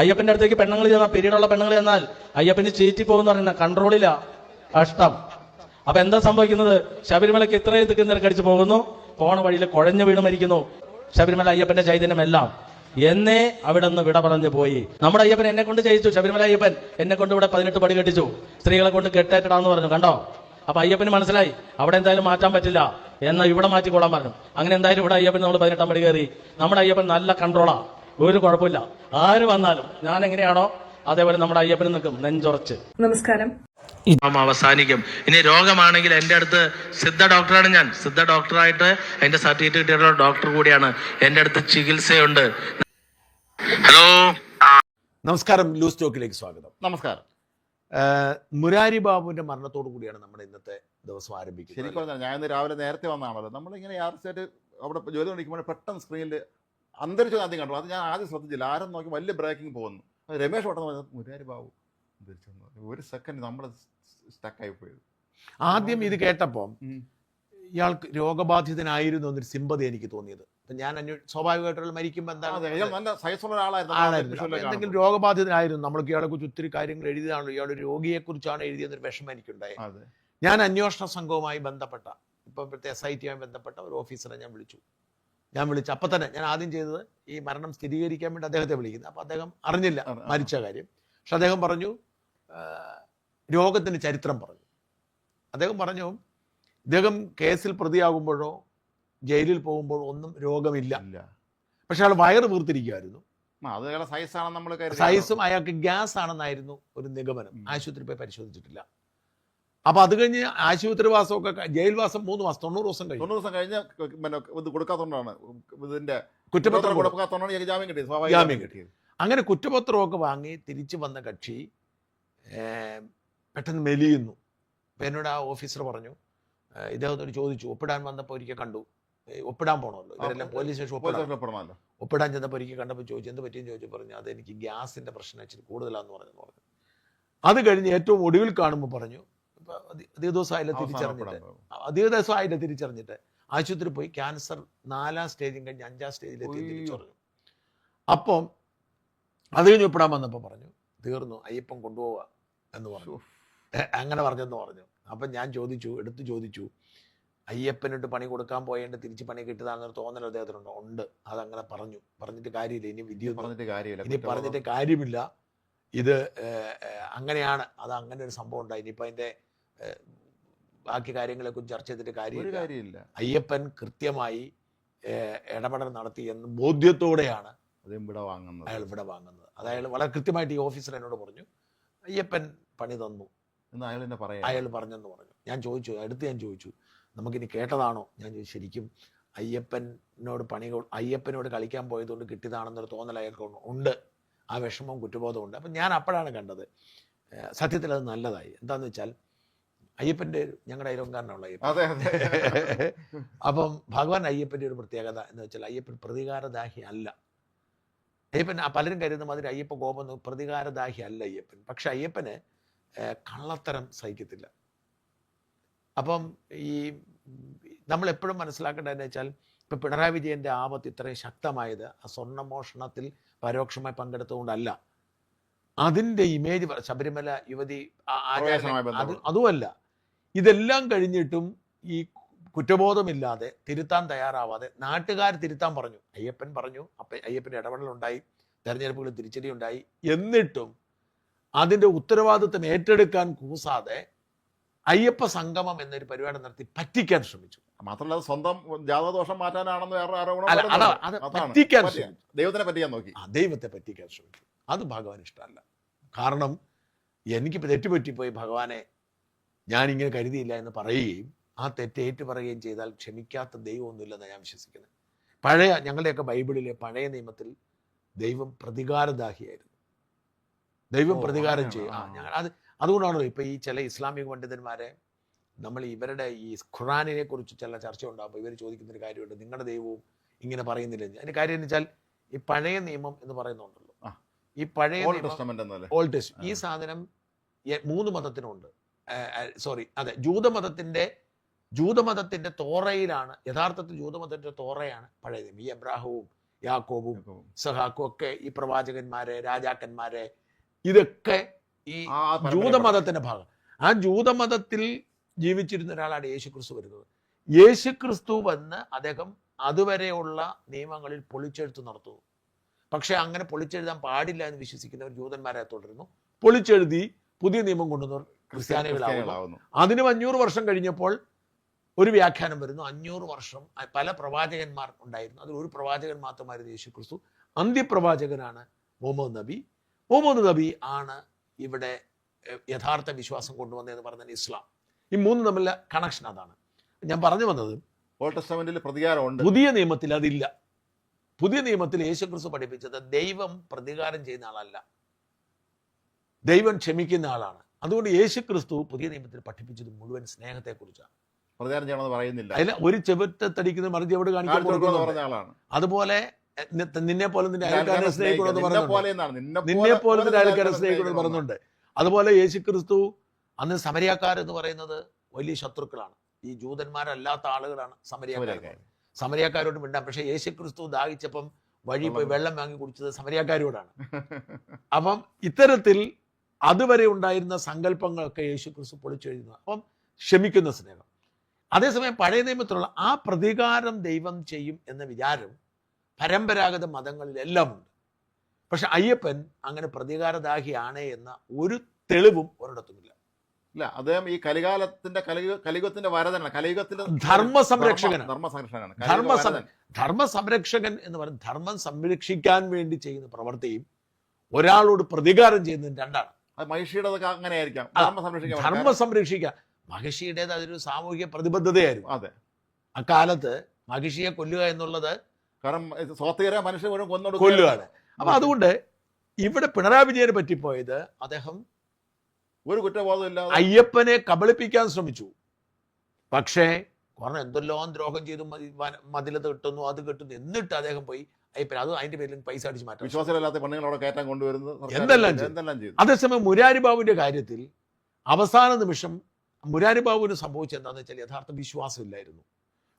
അയ്യപ്പന്റെ അടുത്തേക്ക് പെണ്ണുങ്ങൾ ചെന്നാൽ, പിരീഡുള്ള പെണ്ണുങ്ങൾ ചെന്നാൽ അയ്യപ്പന് ചീറ്റി പോകുന്ന പറയുന്ന കൺട്രോളില്ല, കഷ്ടം. അപ്പൊ എന്താ സംഭവിക്കുന്നത്? ശബരിമലയ്ക്ക് ഇത്രയും തിക്കുന്നിരക്കടിച്ച് പോകുന്നു, പോണ വഴിയിൽ കുഴഞ്ഞു വീണ് മരിക്കുന്നു. ശബരിമല അയ്യപ്പന്റെ ചൈതന്യമെല്ലാം എന്നേ അവിടെ നിന്ന് വിട പറഞ്ഞു പോയി. നമ്മുടെ അയ്യപ്പൻ എന്നെ കൊണ്ട് ചെയ്യിച്ചു. ശബരിമല അയ്യപ്പൻ എന്നെ കൊണ്ട് ഇവിടെ 18 പടി കെട്ടിച്ചു, സ്ത്രീകളെ കൊണ്ട് കെട്ടേറ്റടാന്ന് പറഞ്ഞു. കണ്ടോ? അപ്പൊ അയ്യപ്പന് മനസ്സിലായി അവിടെ എന്തായാലും മാറ്റാൻ പറ്റില്ല, എന്നാൽ ഇവിടെ മാറ്റിക്കൊള്ളാൻ പറഞ്ഞു. അങ്ങനെ എന്തായാലും ഇവിടെ അയ്യപ്പൻ നമ്മൾ 18 പടി കയറി. നമ്മുടെ അയ്യപ്പൻ നല്ല കൺട്രോളാ, ഒരു കുഴപ്പമില്ല. ആര് വന്നാലും ഞാൻ എങ്ങനെയാണോ അതേപോലെ നമ്മുടെ അയ്യപ്പന് നിൽക്കും നെഞ്ചുറച്ച്. നമസ്കാരം. അവസാനിക്കും. ഇനി രോഗമാണെങ്കിൽ എൻ്റെ അടുത്ത് സിദ്ധ ഡോക്ടറാണ് ഞാൻ. സിദ്ധ ഡോക്ടറായിട്ട് അതിന്റെ സർട്ടിഫിക്കറ്റ് കിട്ടിയിട്ടുള്ള ഡോക്ടർ കൂടിയാണ്. എൻ്റെ അടുത്ത് ചികിത്സയുണ്ട്. ഹലോ, നമസ്കാരം. ലൂസ് ടോക്കിലേക്ക് സ്വാഗതം. നമസ്കാരം. മുരാരി ബാബുവിന്റെ മരണത്തോടു കൂടിയാണ് നമ്മുടെ ഇന്നത്തെ ദിവസം ആരംഭിക്കുന്നത്. ശരിക്കും പറഞ്ഞാൽ ഞാൻ ഇന്ന് രാവിലെ നേരത്തെ വന്നതാണല്ലോ. നമ്മളിങ്ങനെ യാർച്ചായിട്ട് അവിടെ ജോലി നോക്കുമ്പോൾ പെട്ടെന്ന് സ്ക്രീനിൽ അന്തരിച്ചു ആദ്യം കണ്ടു. അത് ഞാൻ ആദ്യം ശ്രദ്ധിച്ചില്ല. ആരും നോക്കി വലിയ ബ്രേക്കിംഗ് പോകുന്നു. രമേശ് പെട്ടെന്ന് പറഞ്ഞത് മുരാരി ബാബു അന്തരിച്ചു. ഒരു സെക്കൻഡ് നമ്മൾ സ്റ്റക്കായി പോയത്. ആദ്യം ഇത് കേട്ടപ്പോൾ ഇയാൾക്ക് രോഗബാധിതനായിരുന്നു എന്നൊരു സിമ്പതി എനിക്ക് തോന്നിയത്. അപ്പം ഞാൻ സ്വാഭാവികമായിട്ടുള്ള മരിക്കുമ്പോൾ എന്താണ്, നല്ല സയൻസുള്ള ഒരാളായിരുന്നു, എന്തെങ്കിലും രോഗബാധിതനായിരുന്നു. നമ്മൾക്ക് ഇയാളെ കുറിച്ച് ഒത്തിരി കാര്യങ്ങൾ എഴുതിയതാണല്ലോ, ഇയാളുടെ രോഗിയെക്കുറിച്ചാണ് എഴുതിയെന്നൊരു വിഷമം എനിക്കുണ്ടായത്. ഞാൻ അന്വേഷണ സംഘവുമായി ബന്ധപ്പെട്ട, ഇപ്പോഴത്തെ SIT ബന്ധപ്പെട്ട ഒരു ഓഫീസറെ ഞാൻ വിളിച്ചു. അപ്പം തന്നെ ഞാൻ ആദ്യം ചെയ്തത് ഈ മരണം സ്ഥിരീകരിക്കാൻ വേണ്ടി അദ്ദേഹത്തെ വിളിക്കുന്നത്. അപ്പം അദ്ദേഹം അറിഞ്ഞില്ല മരിച്ച കാര്യം. പക്ഷെ അദ്ദേഹം പറഞ്ഞു, രോഗത്തിന് ചരിത്രം പറഞ്ഞു. അദ്ദേഹം പറഞ്ഞു, ഇദ്ദേഹം കേസിൽ പ്രതിയാകുമ്പോഴോ ജയിലിൽ പോകുമ്പോഴോ ഒന്നും രോഗമില്ല, പക്ഷെ അയാൾ വയറ് വീർത്തിരിക്കുമായിരുന്നു. സൈസും അയാൾക്ക് ഗ്യാസ് ആണെന്നായിരുന്നു ഒരു നിഗമനം. ആശുപത്രി പോയി പരിശോധിച്ചിട്ടില്ല. അപ്പൊ അത് കഴിഞ്ഞ് ആശുപത്രി വാസമൊക്കെ, ജയിൽവാസം 3 മാസം 90 ദിവസം കഴിഞ്ഞ് 90 ദിവസം കഴിഞ്ഞ് ഇത് കൊടുക്കാത്തോണ്ടാണ്, ഇതിന്റെ കുറ്റപത്രം ജാമ്യം കിട്ടിയത്. അങ്ങനെ കുറ്റപത്രമൊക്കെ വാങ്ങി തിരിച്ചു വന്ന കക്ഷി പെട്ടെന്ന് മെലിയുന്നു. അപ്പം എന്നോട് ആ ഓഫീസർ പറഞ്ഞു, ഇദ്ദേഹത്തോട് ചോദിച്ചു, ഒപ്പിടാൻ വന്നപ്പോൾ ഒരിക്കൽ കണ്ടു, ഒപ്പിടാൻ പോകണമല്ലോ, ഇവരെല്ലാം പോലീസ് സ്റ്റേഷൻ ഒപ്പിടാൻ ചെന്നപ്പോൾ ഒരിക്കൽ കണ്ടപ്പോൾ ചോദിച്ചു, എന്ത് പറ്റിയെന്ന് ചോദിച്ചു. പറഞ്ഞു, അതെനിക്ക് ഗ്യാസിന്റെ പ്രശ്നം ഇച്ചിരി കൂടുതലാന്ന് പറഞ്ഞു. അത് കഴിഞ്ഞ് ഏറ്റവും ഒടുവിൽ കാണുമ്പോൾ പറഞ്ഞു, അധിക ദിവസമായില്ല തിരിച്ചറിഞ്ഞിട്ട് ആശുപത്രി പോയി, ക്യാൻസർ 4ാം സ്റ്റേജും കഴിഞ്ഞ് 5ാം സ്റ്റേജിലെത്തി തിരിച്ചറിഞ്ഞു. അപ്പം അത് കഴിഞ്ഞ് ഒപ്പിടാൻ വന്നപ്പോൾ പറഞ്ഞു, തീർന്നു, അയ്യപ്പൻ കൊണ്ടുപോവുക എന്ന് പറഞ്ഞു. അങ്ങനെ പറഞ്ഞെന്ന് പറഞ്ഞു. അപ്പം ഞാൻ എടുത്തു ചോദിച്ചു, അയ്യപ്പനിട്ട് പണി കൊടുക്കാൻ പോയേണ്ട തിരിച്ച് പണി കിട്ടുന്നതെന്നൊരു തോന്നൽ അദ്ദേഹത്തിനുണ്ടോ? ഉണ്ട്. അതങ്ങനെ പറഞ്ഞിട്ട് കാര്യമില്ല, ഇനി വിധി പറഞ്ഞിട്ട് കാര്യമില്ല. ഇത് അങ്ങനെയാണ്, അത് അങ്ങനെ ഒരു സംഭവം ഉണ്ടായി. ഇനിയിപ്പോൾ അതിൻ്റെ ബാക്കി കാര്യങ്ങളെക്കുറിച്ച് ചർച്ച ചെയ്തിട്ട് കാര്യമില്ല. അയ്യപ്പൻ കൃത്യമായി ഇടപെടൽ നടത്തി എന്ന് ബോധ്യത്തോടെയാണ് അയാൾ ഇവിടെ വാങ്ങുന്നത്. അത് അയാൾ വളരെ കൃത്യമായിട്ട് ഈ ഓഫീസർ എന്നോട് പറഞ്ഞു, അയ്യപ്പൻ പണി തന്നു എന്ന് അയാൾ പറഞ്ഞെന്ന് പറഞ്ഞു. ഞാൻ ചോദിച്ചു, നമുക്കിനി കേട്ടതാണോ? ഞാൻ ചോദിച്ചു, ശരിക്കും അയ്യപ്പനോട് കളിക്കാൻ പോയതുകൊണ്ട് കിട്ടിയതാണെന്നൊരു തോന്നൽ അയാൾക്ക് ഉണ്ട്. ആ വിഷമവും കുറ്റബോധവും ഉണ്ട്. അപ്പം ഞാൻ അപ്പോഴാണ് കണ്ടത്, സത്യത്തിൽ അത് നല്ലതായി. എന്താണെന്ന് വെച്ചാൽ അയ്യപ്പൻ്റെ, ഞങ്ങളുടെ അയലോക്കാരനാണല്ലോ അയ്യപ്പൻ. അപ്പം ഭഗവാൻ അയ്യപ്പൻ്റെ ഒരു പ്രത്യേകത എന്ന് വെച്ചാൽ അയ്യപ്പൻ പ്രതികാരദാഹി അല്ല. അയ്യപ്പൻ പലരും കരുതുന്ന മാതിരി അയ്യപ്പ കോപം പ്രതികാരദാഹി അല്ല അയ്യപ്പൻ. പക്ഷെ അയ്യപ്പന് കള്ളത്തരം സഹിക്കത്തില്ല. അപ്പം ഈ നമ്മളെപ്പോഴും മനസ്സിലാക്കേണ്ടതെന്ന് വെച്ചാൽ, ഇപ്പം പിണറായി വിജയൻ്റെ ആപത്ത് ഇത്രയും ശക്തമായത് ആ സ്വർണ്ണമോഷണത്തിൽ പരോക്ഷമായി പങ്കെടുത്തുകൊണ്ടല്ല. അതിൻ്റെ ഇമേജ് ശബരിമല യുവതി അതുമല്ല. ഇതെല്ലാം കഴിഞ്ഞിട്ടും ഈ കുറ്റബോധമില്ലാതെ തിരുത്താൻ തയ്യാറാവാതെ നാട്ടുകാർ തിരുത്താൻ പറഞ്ഞു. അയ്യപ്പൻ പറഞ്ഞു, അപ്പം അയ്യപ്പൻ്റെ ഇടപെടലുണ്ടായി, തെരഞ്ഞെടുപ്പുകളിൽ തിരിച്ചടിയുണ്ടായി. എന്നിട്ടും അതിൻ്റെ ഉത്തരവാദിത്വം ഏറ്റെടുക്കാൻ കൂസാതെ അയ്യപ്പ സംഗമം എന്നൊരു പരിപാടി നടത്തി പറ്റിക്കാൻ ശ്രമിച്ചു. മാത്രമല്ല സ്വന്തം ജാതദോഷം മാറ്റാനാണെന്ന് പറ്റിക്കാൻ ശ്രമിച്ചു. ദൈവത്തെ പറ്റിക്കാൻ ശ്രമിച്ചു. അത് ഭഗവാൻ ഇഷ്ടമല്ല. കാരണം എനിക്ക് തെറ്റുപറ്റിപ്പോയി, ഭഗവാനെ ഞാനിങ്ങനെ കരുതിയില്ല എന്ന് പറയുകയും ആ തെറ്റേറ്റു പറയുകയും ചെയ്താൽ ക്ഷമിക്കാത്ത ദൈവമൊന്നുമില്ലെന്ന് ഞാൻ വിശ്വസിക്കുന്നത്. ഞങ്ങളുടെയൊക്കെ ബൈബിളിലെ പഴയ നിയമത്തിൽ ദൈവം പ്രതികാരദാഹിയായിരുന്നു. ദൈവം പ്രതികാരം ചെയ്യും. അതുകൊണ്ടാണല്ലോ ഇപ്പൊ ഈ ചില ഇസ്ലാമിക പണ്ഡിതന്മാരെ നമ്മൾ ഇവരുടെ ഈ ഖുറാനിനെ കുറിച്ച് ചില ചർച്ച ഉണ്ടാകുമ്പോൾ ഇവർ ചോദിക്കുന്നൊരു കാര്യമുണ്ട്, നിങ്ങളുടെ ദൈവവും ഇങ്ങനെ പറയുന്നില്ല. അതിന്റെ കാര്യം എന്ന് വെച്ചാൽ ഈ പഴയ നിയമം എന്ന് പറയുന്നുണ്ടല്ലോ, ഈ പഴയ ഓൾഡ് ടെസ്റ്റ്, ഈ സാധനം 3 മതത്തിനുണ്ട്. ജൂതമതത്തിന്റെ തോറയിലാണ്, യഥാർത്ഥത്തിൽ ജൂതമതത്തിന്റെ തോറയാണ് പഴയ നിയമം. ഈ എബ്രാഹവും യാക്കോബും ഇസഹാക്കും ഒക്കെ ഈ പ്രവാചകന്മാരെ, രാജാക്കന്മാരെ, ഇതൊക്കെ ഈ ജൂതമതത്തിന്റെ ഭാഗം. ആ ജൂതമതത്തിൽ ജീവിച്ചിരുന്ന ഒരാളാണ് യേശുക്രിസ്തു വരുന്നത്. യേശുക്രിസ്തു വന്ന് അദ്ദേഹം അതുവരെയുള്ള നിയമങ്ങളിൽ പൊളിച്ചെഴുത്ത് നടത്തുന്നു. പക്ഷെ അങ്ങനെ പൊളിച്ചെഴുതാൻ പാടില്ല എന്ന് വിശ്വസിക്കുന്നവർ ജൂതന്മാരെ തുടരുന്നു. പൊളിച്ചെഴുതി പുതിയ നിയമം കൊണ്ടുവന്നവർ ക്രിസ്ത്യാനികളാവുന്നു. അതിന് 500 വർഷം കഴിഞ്ഞപ്പോൾ ഒരു വ്യാഖ്യാനം വരുന്നു. 500 വർഷം പല പ്രവാചകന്മാർ ഉണ്ടായിരുന്നു. അതിൽ ഒരു പ്രവാചകൻ മാത്രമായിരുന്നു യേശുക്രിസ്തു. അന്ത്യപ്രവാചകനാണ് മുഹമ്മദ് നബി. മുഹമ്മദ് നബി ആണ് ഇവിടെ യഥാർത്ഥ വിശ്വാസം കൊണ്ടുവന്നതെന്ന് പറഞ്ഞാൽ ഇസ്ലാം. ഈ മൂന്ന് തമ്മിലുള്ള കണക്ഷൻ അതാണ് ഞാൻ പറഞ്ഞു വന്നത്. ഓൾഡ് ടെസ്റ്റമെന്റിൽ പ്രതികാരമുണ്ട്, പുതിയ നിയമത്തിൽ അതില്ല. പുതിയ നിയമത്തിൽ യേശുക്രിസ്തു പഠിപ്പിച്ചത് ദൈവം പ്രതികാരം ചെയ്യുന്ന ആളല്ല, ദൈവം ക്ഷമിക്കുന്ന ആളാണ്. അതുകൊണ്ട് യേശുക്രിസ്തു പുതിയ നിയമത്തിൽ പഠിപ്പിച്ചത് മുഴുവൻ സ്നേഹത്തെക്കുറിച്ചാണ്. പ്രതികാരം ചെയ്യണമെന്ന് പറയുന്നില്ല. അതിൽ ഒരു ചെവിട്ടത്തടിക്കുന്ന മറു ചെവിട് കാണിക്കാൻ പറഞ്ഞ ആളാണ്. അതുപോലെ നിന്നെ പോലെ നിന്റെ അയൽക്കാരനെ സ്നേഹിക്കണമെന്ന് പറഞ്ഞിട്ടുണ്ട്. നിന്നെ പോലെ നിന്റെ അയൽക്കാരനെ സ്നേഹിക്കണമെന്ന് പറഞ്ഞുണ്ട്. അതുപോലെ യേശുക്രിസ്തു അന്ന് സമരിയാക്കാരെന്ന് പറയുന്നത് വലിയ ശത്രുക്കളാണ്. ഈ ജൂതന്മാരല്ലാത്ത ആളുകളാണ് സമരിയാക്കാർ. സമരിയാക്കാരോട് മിണ്ടാം. പക്ഷെ യേശുക്രിസ്തു ദാഹിച്ചപ്പം വഴി പോയി വെള്ളം വാങ്ങി കുടിച്ചത് സമരിയാക്കാരോടാണ്. അപ്പം ഇത്തരത്തിൽ അതുവരെ ഉണ്ടായിരുന്ന സങ്കല്പങ്ങളൊക്കെ യേശുക്രിസ്തു പൊളിച്ചെഴുതുന്നു. അപ്പം ക്ഷമിക്കുന്ന സ്നേഹം. അതേസമയം പഴയ നിയമത്തിലുള്ള ആ പ്രതികാരം ദൈവം ചെയ്യും എന്ന വിചാരം പരമ്പരാഗത മതങ്ങളിലെല്ലാം ഉണ്ട്. പക്ഷെ അയ്യപ്പൻ അങ്ങനെ പ്രതികാരദാഹിയാണ് എന്ന ഒരു തെളിവും ഒരിടത്തുമില്ല. ഇല്ല, അദ്ദേഹം ഈ കലികാലത്തിന്റെ കലിയുഗത്തിന്റെ വരദനാണ്. കലിയുഗത്തിന്റെ ധർമ്മസംരക്ഷകൻ എന്ന് പറയുന്നത് ധർമ്മം സംരക്ഷിക്കാൻ വേണ്ടി ചെയ്യുന്ന പ്രവൃത്തിയും ഒരാളോട് പ്രതികാരം ചെയ്യുന്നതും രണ്ടാണ്. മഹിഷിയുടേതൊക്കെ അങ്ങനെയായിരിക്കാം. ധർമ്മം സംരക്ഷിക്കാൻ മഹിഷിയുടേത് അതൊരു സാമൂഹിക പ്രതിബദ്ധതയായിരുന്നു. അതെ, അക്കാലത്ത് മഹിഷിയെ കൊല്ലുക എന്നുള്ളത് മനുഷ്യനെ കൊല്ലുകയാണ്. അപ്പൊ അതുകൊണ്ട് ഇവിടെ പിണറായി വിജയനെ പറ്റിപ്പോയത് അദ്ദേഹം ഒരു കുറ്റബോധമില്ല, അയ്യപ്പനെ കബളിപ്പിക്കാൻ ശ്രമിച്ചു. പക്ഷേ കാരണം എന്തെല്ലാം ദ്രോഹം ചെയ്തു, മതിലത് കിട്ടുന്നു, അത് കിട്ടുന്നു, എന്നിട്ട് അദ്ദേഹം പോയി അയ്യപ്പൻ അത് അതിന്റെ പേരിൽ പൈസ അടിച്ച് മാറ്റാം. വിശ്വാസമില്ലാത്ത പെണ്ണുങ്ങളോട് കയറ്റാൻ കൊണ്ടുവരുന്നത് എന്തെല്ലാം ചെയ്തു. അതേസമയം മുരാരി ബാബുവിന്റെ കാര്യത്തിൽ അവസാന നിമിഷം മുരാരി ബാബുവിന് സംഭവിച്ചത് എന്താണെന്ന് വെച്ചാൽ യഥാർത്ഥ വിശ്വാസം ഇല്ലായിരുന്നു.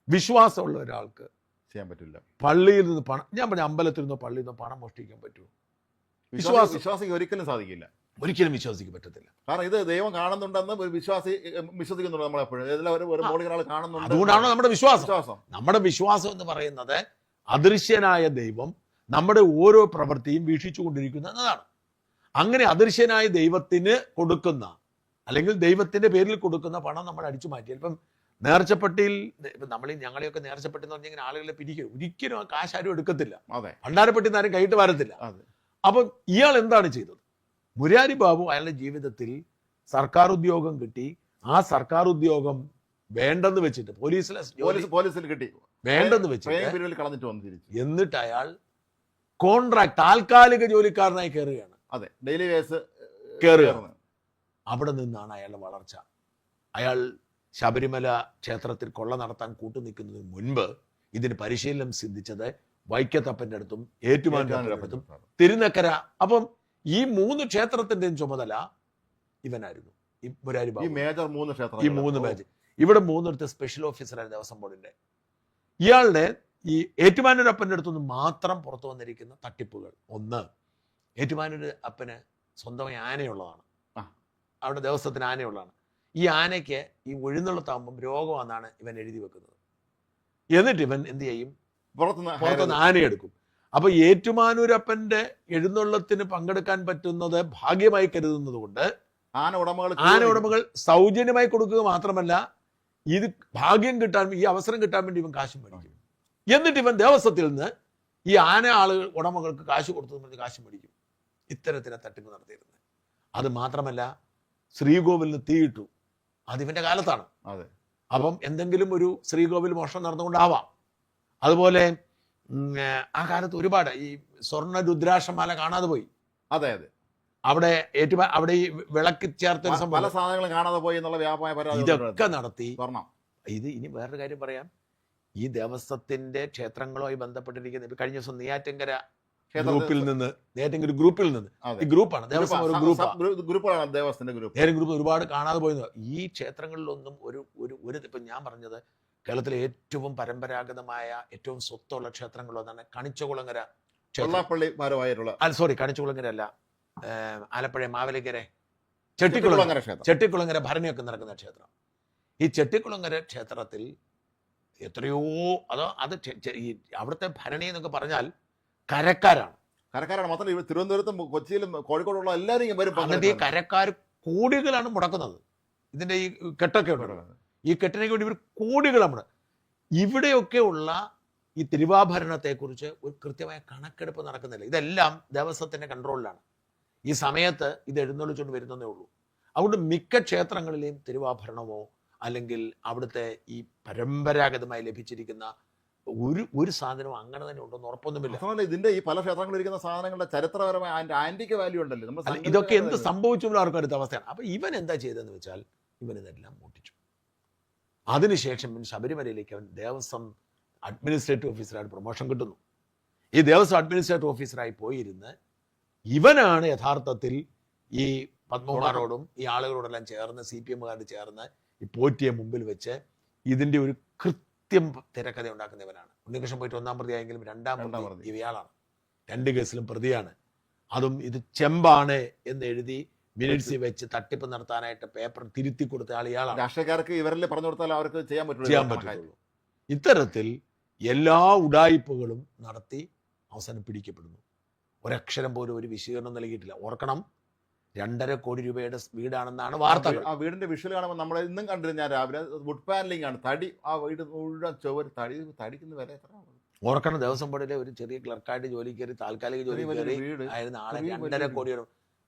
വിശ്വാസമുള്ള ഒരാൾക്ക് ചെയ്യാൻ പറ്റില്ല. പള്ളിയിൽ നിന്ന് പണം, ഞാൻ പറഞ്ഞ അമ്പലത്തിൽ നിന്നോ പള്ളിയിൽ നിന്നോ പണം മോഷ്ടിക്കാൻ പറ്റുമോ? വിശ്വാസിക്ക് ഒരിക്കലും സാധിക്കില്ല, ഒരിക്കലും വിശ്വസിക്കാൻ പറ്റത്തില്ല. കാരണം ഇത് ദൈവം കാണുന്നുണ്ടെന്ന് വിശ്വസിക്കുന്നുണ്ട്. നമ്മളെപ്പോഴും കാണുന്നുണ്ട്. അതുകൊണ്ടാണോ നമ്മുടെ വിശ്വാസം. നമ്മുടെ വിശ്വാസം എന്ന് പറയുന്നത് അദൃശ്യനായ ദൈവം നമ്മുടെ ഓരോ പ്രവൃത്തിയും വീക്ഷിച്ചു കൊണ്ടിരിക്കുന്നു എന്നതാണ്. അങ്ങനെ അദൃശ്യനായ ദൈവത്തിന് കൊടുക്കുന്ന അല്ലെങ്കിൽ ദൈവത്തിന്റെ പേരിൽ കൊടുക്കുന്ന പണം നമ്മൾ അടിച്ചു മാറ്റി. ഇപ്പം നേർച്ചപ്പെട്ടിയിൽ ഞങ്ങളെയൊക്കെ നേർച്ചപ്പെട്ടി എന്ന് പറഞ്ഞാൽ ആളുകളെ പിരിക്കും. ഒരിക്കലും ആ കാശ് ആരും എടുക്കത്തില്ല. ഭണ്ഡാരപ്പെട്ടി ആരും കൈയിട്ട് വരത്തില്ല. അപ്പം ഇയാൾ എന്താണ് ചെയ്തത്? മുരാരി ബാബു അയാളുടെ ജീവിതത്തിൽ സർക്കാർ ഉദ്യോഗം കിട്ടി. ആ സർക്കാർ ഉദ്യോഗം വേണ്ടെന്ന് വെച്ചിട്ട് പോലീസിൽ കിട്ടി, വേണ്ടെന്ന് വെച്ചിട്ട് എന്നിട്ട് അയാൾ കോൺട്രാക്ട് താൽക്കാലിക ജോലിക്കാരനായി കയറുകയാണ്. അതെ, ഡെയിലി വേസ് കയറുകയാണ്. അവിടെ നിന്നാണ് അയാളുടെ വളർച്ച. അയാൾ ശബരിമല ക്ഷേത്രത്തിൽ കൊള്ള നടത്താൻ കൂട്ടുനിൽക്കുന്നതിന് മുൻപ് ഇതിന് പരിശീലനം സിദ്ധിച്ചത് വൈക്കത്തപ്പന്റെ അടുത്തും ഏറ്റുമാനൂരിന്റെ അടുത്തും തിരുനക്കര. അപ്പം ഈ 3 ക്ഷേത്രത്തിന്റെയും ചുമതല ഇവനായിരുന്നു, ഈ മുരാരി ബാബു. ഈ 3 മേജർ ഇവിടെ 3 സ്പെഷ്യൽ ഓഫീസറായിരുന്നു ദേവസ്വം ബോർഡിന്റെ. ഇയാളുടെ ഈ ഏറ്റുമാനൂർ അപ്പന്റെ അടുത്തുനിന്ന് മാത്രം പുറത്തു വന്നിരിക്കുന്ന തട്ടിപ്പുകൾ. ഒന്ന്, ഏറ്റുമാനൂർ അപ്പന് സ്വന്തമായി ആനയുള്ളതാണ്. അവിടെ ദേവസ്വത്തിന് ആനയുള്ളതാണ്. ഈ ആനയ്ക്ക് ഈ ഉഴുന്നുള്ളത്താകുമ്പം രോഗമെന്നാണ് ഇവൻ എഴുതി വെക്കുന്നത്. എന്നിട്ട് ഇവൻ എന്ത് ചെയ്യും? പുറത്തുനിന്ന് ആനയെടുക്കും. അപ്പൊ ഏറ്റുമാനൂരപ്പന്റെ എഴുന്നള്ളത്തിന് പങ്കെടുക്കാൻ പറ്റുന്നത് ഭാഗ്യമായി കരുതുന്നത് കൊണ്ട് ആന ഉടമകൾ സൗജന്യമായി കൊടുക്കുക മാത്രമല്ല, ഇത് ഭാഗ്യം കിട്ടാൻ, ഈ അവസരം കിട്ടാൻ വേണ്ടി ഇവൻ കാശും മേടിക്കും. എന്നിട്ട് ഇവൻ ദേവസ്വത്തിൽ നിന്ന് ഈ ആന ആളുകൾ ഉടമകൾക്ക് കാശ് കൊടുത്തു കാശും മേടിക്കും. ഇത്തരത്തിലെ തട്ടിപ്പ് നടത്തിയിരുന്നത്. അത് മാത്രമല്ല, ശ്രീകോവിലിന് തീയിട്ടു. അതിവന്റെ കാലത്താണ്. അപ്പം എന്തെങ്കിലും ഒരു ശ്രീകോവിൽ മോഷണം നടന്നുകൊണ്ടാവാം. അതുപോലെ ആ കാലത്ത് ഒരുപാട് ഈ സ്വർണ്ണ രുദ്രാക്ഷമാല കാണാതെ പോയി. അതെ അതെ, അവിടെ അവിടെ ഈ വിളക്ക് ചേർത്ത പല സാധനങ്ങളും കാണാതെ പോയി എന്നുള്ള വ്യാപകമായ ഇതൊക്കെ നടത്തി. ഇത് ഇനി വേറൊരു കാര്യം പറയാം. ഈ ദേവസ്വത്തിന്റെ ക്ഷേത്രങ്ങളുമായി ബന്ധപ്പെട്ടിരിക്കുന്ന കഴിഞ്ഞ ദിവസം നെയ്യാറ്റിൻകര ഗ്രൂപ്പിൽ നിന്ന് ഈ ഗ്രൂപ്പാണ് ദേവസ്വം, ഒരു ഗ്രൂപ്പാണ് ദേവസ്വത്തിന്റെ ഗ്രൂപ്പ് ഒരുപാട് കാണാതെ പോയത്. ഈ ക്ഷേത്രങ്ങളിലൊന്നും ഒരു ഇപ്പം ഞാൻ പറഞ്ഞത് കേരളത്തിലെ ഏറ്റവും പരമ്പരാഗതമായ ഏറ്റവും സ്വത്തുള്ള ക്ഷേത്രങ്ങളൊന്നാണ് കണിച്ചുകുളങ്ങര ക്ഷേത്രം. വെള്ളാപ്പള്ളി ഭാരമായിട്ടുള്ള കണിച്ചുകുളങ്ങര അല്ല, ആലപ്പുഴ മാവേലിക്കര ചെട്ടിക്കുളങ്ങര ക്ഷേത്രം. ചെട്ടിക്കുളങ്ങര ഭരണിയൊക്കെ നടക്കുന്ന ക്ഷേത്രം. ഈ ചെട്ടിക്കുളങ്ങര ക്ഷേത്രത്തിൽ എത്രയോ ഈ അവിടുത്തെ ഭരണി എന്നൊക്കെ പറഞ്ഞാൽ കരക്കാരാണ്. മാത്രമല്ല ഇവിടെ തിരുവനന്തപുരത്തും കൊച്ചിയിലും കോഴിക്കോടുള്ള എല്ലാവരും വരും. എന്നിട്ട് ഈ കരക്കാർ കോടികളാണ് മുടക്കുന്നത് ഇതിന്റെ ഈ കെട്ടൊക്കെ ഉണ്ട്. ഈ കെട്ടിനൊക്കെ വേണ്ടി ഇവർ കോടികളാണ്. ഇവിടെയൊക്കെ ഉള്ള ഈ തിരുവാഭരണത്തെക്കുറിച്ച് ഒരു കൃത്യമായ കണക്കെടുപ്പ് നടക്കുന്നില്ല. ഇതെല്ലാം ദേവസ്വത്തിന്റെ കൺട്രോളിലാണ്. ഈ സമയത്ത് ഇത് എഴുന്നള്ളിച്ചുകൊണ്ട് വരുന്നതേ ഉള്ളൂ. അതുകൊണ്ട് മിക്ക ക്ഷേത്രങ്ങളിലെയും തിരുവാഭരണമോ അല്ലെങ്കിൽ അവിടുത്തെ ഈ പരമ്പരാഗതമായി ലഭിച്ചിരിക്കുന്ന ഒരു സാധനവും അങ്ങനെ തന്നെ ഉണ്ടെന്ന് ഉറപ്പൊന്നുമില്ല. ഇതിന്റെ ഈ പല ക്ഷേത്രങ്ങളിൽ ഇരിക്കുന്ന സാധനങ്ങളുടെ ചരിത്രപരമായ ആന്റിക് വാല്യൂ ഉണ്ടല്ലോ. ഇതൊക്കെ എന്ത് സംഭവിച്ചു ആർക്കും അടുത്ത അവസ്ഥയാണ്. അപ്പൊ ഇവൻ എന്താ ചെയ്തതെന്ന് വെച്ചാൽ ഇവനിതെല്ലാം മോട്ടിച്ചു. അതിനുശേഷം ശബരിമലയിലേക്ക് അവൻ ദേവസ്വം അഡ്മിനിസ്ട്രേറ്റീവ് ഓഫീസറായിട്ട് പ്രൊമോഷൻ കിട്ടുന്നു. ഈ ദേവസ്വം അഡ്മിനിസ്ട്രേറ്റീവ് ഓഫീസറായി പോയിരുന്ന് ഇവനാണ് യഥാർത്ഥത്തിൽ ഈ പത്മകുമാറോടും ഈ ആളുകളോടെല്ലാം ചേർന്ന് CPM ചേർന്ന് ഈ പോറ്റിയെ മുമ്പിൽ വെച്ച് ഇതിന്റെ ഒരു കൃത്യം തിരക്കഥ ഉണ്ടാക്കുന്നവനാണ്. ഉണ്ണികൃഷ്ണൻ പോയിട്ട് 1-ാം പ്രതി ആയെങ്കിലും 2-ാം പ്രതി ഇവയാളാണ്. 2 കേസിലും പ്രതിയാണ്. അതും ഇത് ചെമ്പാണ് എന്ന് എഴുതി മിനിറ്റ്സിൽ വെച്ച് തട്ടിപ്പ് നടത്താനായിട്ട് പേപ്പർ തിരുത്തി കൊടുത്ത ഇയാളാണ്. രാഷ്ട്രീയക്കാർക്ക് ഇവരിൽ പറഞ്ഞു കൊടുത്താൽ അവർക്ക് ചെയ്യാൻ പറ്റുള്ളൂ. ഇത്തരത്തിൽ എല്ലാ ഉഡായിപ്പുകളും നടത്തി അവസാനം പിടിക്കപ്പെടുന്നു. ഒരക്ഷരം പോലും ഒരു വിശദീകരണം നൽകിയിട്ടില്ല. ഓർക്കണം, 2.5 കോടി രൂപയുടെ വീടാണെന്നാണ് വാർത്തകൾ. ആ വീടിന്റെ വിഷ്വൽ കാണുമ്പോൾ നമ്മൾ ഇന്നും കണ്ടിരുന്നു. ഞാൻ രാവിലെ വുഡ് പാനലിംഗ് ആണ്. തടി, ആ വീട് മുഴുവൻ ചുവര് തടിക്കുന്ന വില എത്ര? ഓർക്കണം, ദേവസ്വം ബോർഡിലെ ഒരു ചെറിയ ക്ലർക്കായിട്ട് ജോലി കയറി, താൽക്കാലിക ജോലി കയറി ആയിരുന്ന ആളെ 2.5 കോടിയുടെ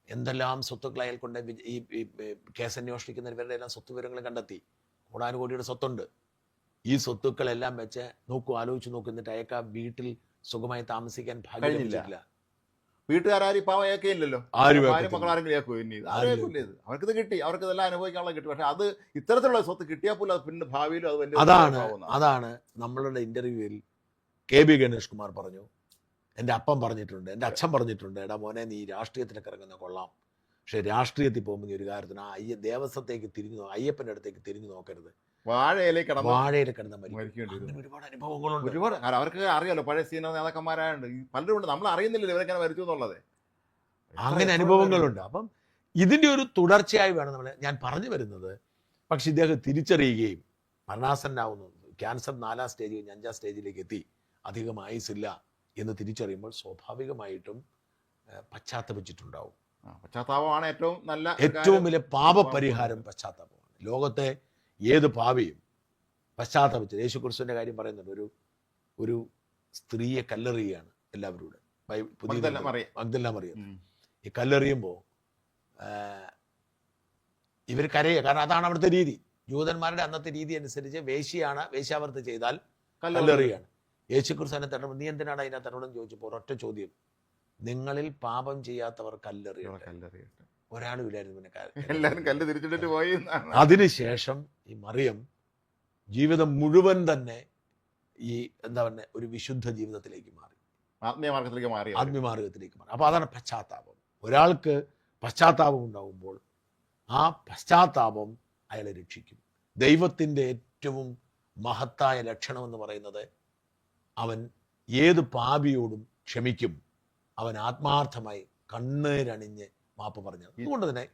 എന്തെല്ലാം സ്വത്തുക്കൾ അയാൾ കൊണ്ട് ഈ കേസ് അന്വേഷിക്കുന്നവരുടെ എല്ലാം സ്വത്ത് വിവരങ്ങൾ കണ്ടെത്തി. 100 കോടിയുടെ സ്വത്തുണ്ട്. ഈ സ്വത്തുക്കളെല്ലാം വെച്ച് ആലോചിച്ച് നോക്കൂ. എന്നിട്ട് അയാൾക്ക് ആ വീട്ടിൽ സുഖമായി താമസിക്കാൻ ഭാഗ്യം ലഭിച്ചിട്ടില്ല. വീട്ടുകാരും പാവം ഏക്കയില്ലല്ലോ. മക്കളാരെങ്കിലും അവർക്ക് ഇത് കിട്ടി, അവർക്ക് ഇതെല്ലാം അനുഭവിക്കാനുള്ള കിട്ടി. പക്ഷെ അത് ഇത്തരത്തിലുള്ള സ്വത്ത് കിട്ടിയാൽ പോലും അത് പിന്നെ ഭാവിയിലും അത് വലിയ അതാണ് നമ്മളുടെ ഇന്റർവ്യൂവിൽ KB ഗണേഷ് കുമാർ പറഞ്ഞു. എൻ്റെ അപ്പം പറഞ്ഞിട്ടുണ്ട്, എൻ്റെ അച്ഛൻ പറഞ്ഞിട്ടുണ്ട്, എടാ മോനെ നീ രാഷ്ട്രീയത്തിലൊക്കെ ഇറങ്ങുന്ന കൊള്ളാം, പക്ഷെ രാഷ്ട്രീയത്തിൽ പോകുമ്പോൾ ഒരു കാര്യത്തിന് ദേവസ്വത്തേക്ക് അയ്യപ്പൻ്റെ അടുത്തേക്ക് തിരിഞ്ഞു നോക്കരുത്. വാഴയിൽ കിടന്ന ഒരുപാട് അനുഭവങ്ങളുണ്ട്. ഒരുപാട് അവർക്ക് അറിയാലോ, പഴയ സീനിയർ നേതാക്കന്മാരായുണ്ട് പലരും ഉണ്ട്. നമ്മൾ അറിയുന്നില്ലല്ലോ ഇവരെങ്ങനെ മരിച്ചു എന്നുള്ളത്. അങ്ങനെ അനുഭവങ്ങളുണ്ട്. അപ്പം ഇതിന്റെ ഒരു തുടർച്ചയായി വേണം ഞാൻ പറഞ്ഞു വരുന്നത്. പക്ഷെ ഇദ്ദേഹം തിരിച്ചറിയുകയും മരണാസന്നാവുന്നു, ക്യാൻസർ 4-ാം സ്റ്റേജ് കഴിഞ്ഞ് 5-ാം സ്റ്റേജിലേക്ക് എത്തി, അധികം ആയുസില്ല എന്ന് തിരിച്ചറിയുമ്പോൾ സ്വാഭാവികമായിട്ടും പശ്ചാത്തപിച്ചിട്ടുണ്ടാവും. പശ്ചാത്താപമാണ് ഏറ്റവും വലിയ പാപപരിഹാരം. പശ്ചാത്താപമാണ്. ലോകത്തെ ഏത് പാപിയും പശ്ചാത്തപിച്ചത്. യേശുക്രിസ്തുവിന്റെ കാര്യം പറയുന്നുണ്ട്. ഒരു സ്ത്രീയെ കല്ലെറിയുകയാണ് എല്ലാവരോടും. മഗ്ദലന മറിയം ഈ കല്ലെറിയുമ്പോൾ ഇവർ കരയുക. കാരണം അതാണ് അവിടുത്തെ രീതി. ജൂതന്മാരുടെ അന്നത്തെ രീതി അനുസരിച്ച് വേശ്യാവർത്തി ചെയ്താൽ കല്ലെറിയുകയാണ്. യേശുക്രിസ്തു അതിനെ തരണം, നീ എന്തിനാണ് അതിനെ തരണമെന്ന് ചോദിച്ചപ്പോൾ ഒരൊറ്റ ചോദ്യം, നിങ്ങളിൽ പാപം ചെയ്യാത്തവർ കല്ലെറിയട്ടെ. ഒരാളും ഇല്ലായിരുന്നു. എല്ലാവരും കല്ല് തിരിച്ചിട്ട് പോയി. അതിനുശേഷം ഈ മറിയം ജീവിതം മുഴുവൻ തന്നെ ഈ എന്താ പറയുക ഒരു വിശുദ്ധ ജീവിതത്തിലേക്ക് മാറി, ആത്മീയമാർഗത്തിലേക്ക് മാറി. അപ്പൊ അതാണ് പശ്ചാത്താപം. ഒരാൾക്ക് പശ്ചാത്താപം ഉണ്ടാകുമ്പോൾ ആ പശ്ചാത്താപം അയാളെ രക്ഷിക്കും. ദൈവത്തിന്റെ ഏറ്റവും മഹത്തായ ലക്ഷണം എന്ന് പറയുന്നത് അവൻ ഏത് പാപിയോടും ക്ഷമിക്കും. അവൻ ആത്മാർത്ഥമായി കണ്ണീരണിഞ്ഞ് മാപ്പ് പറഞ്ഞത്. അതുകൊണ്ട് തന്നെ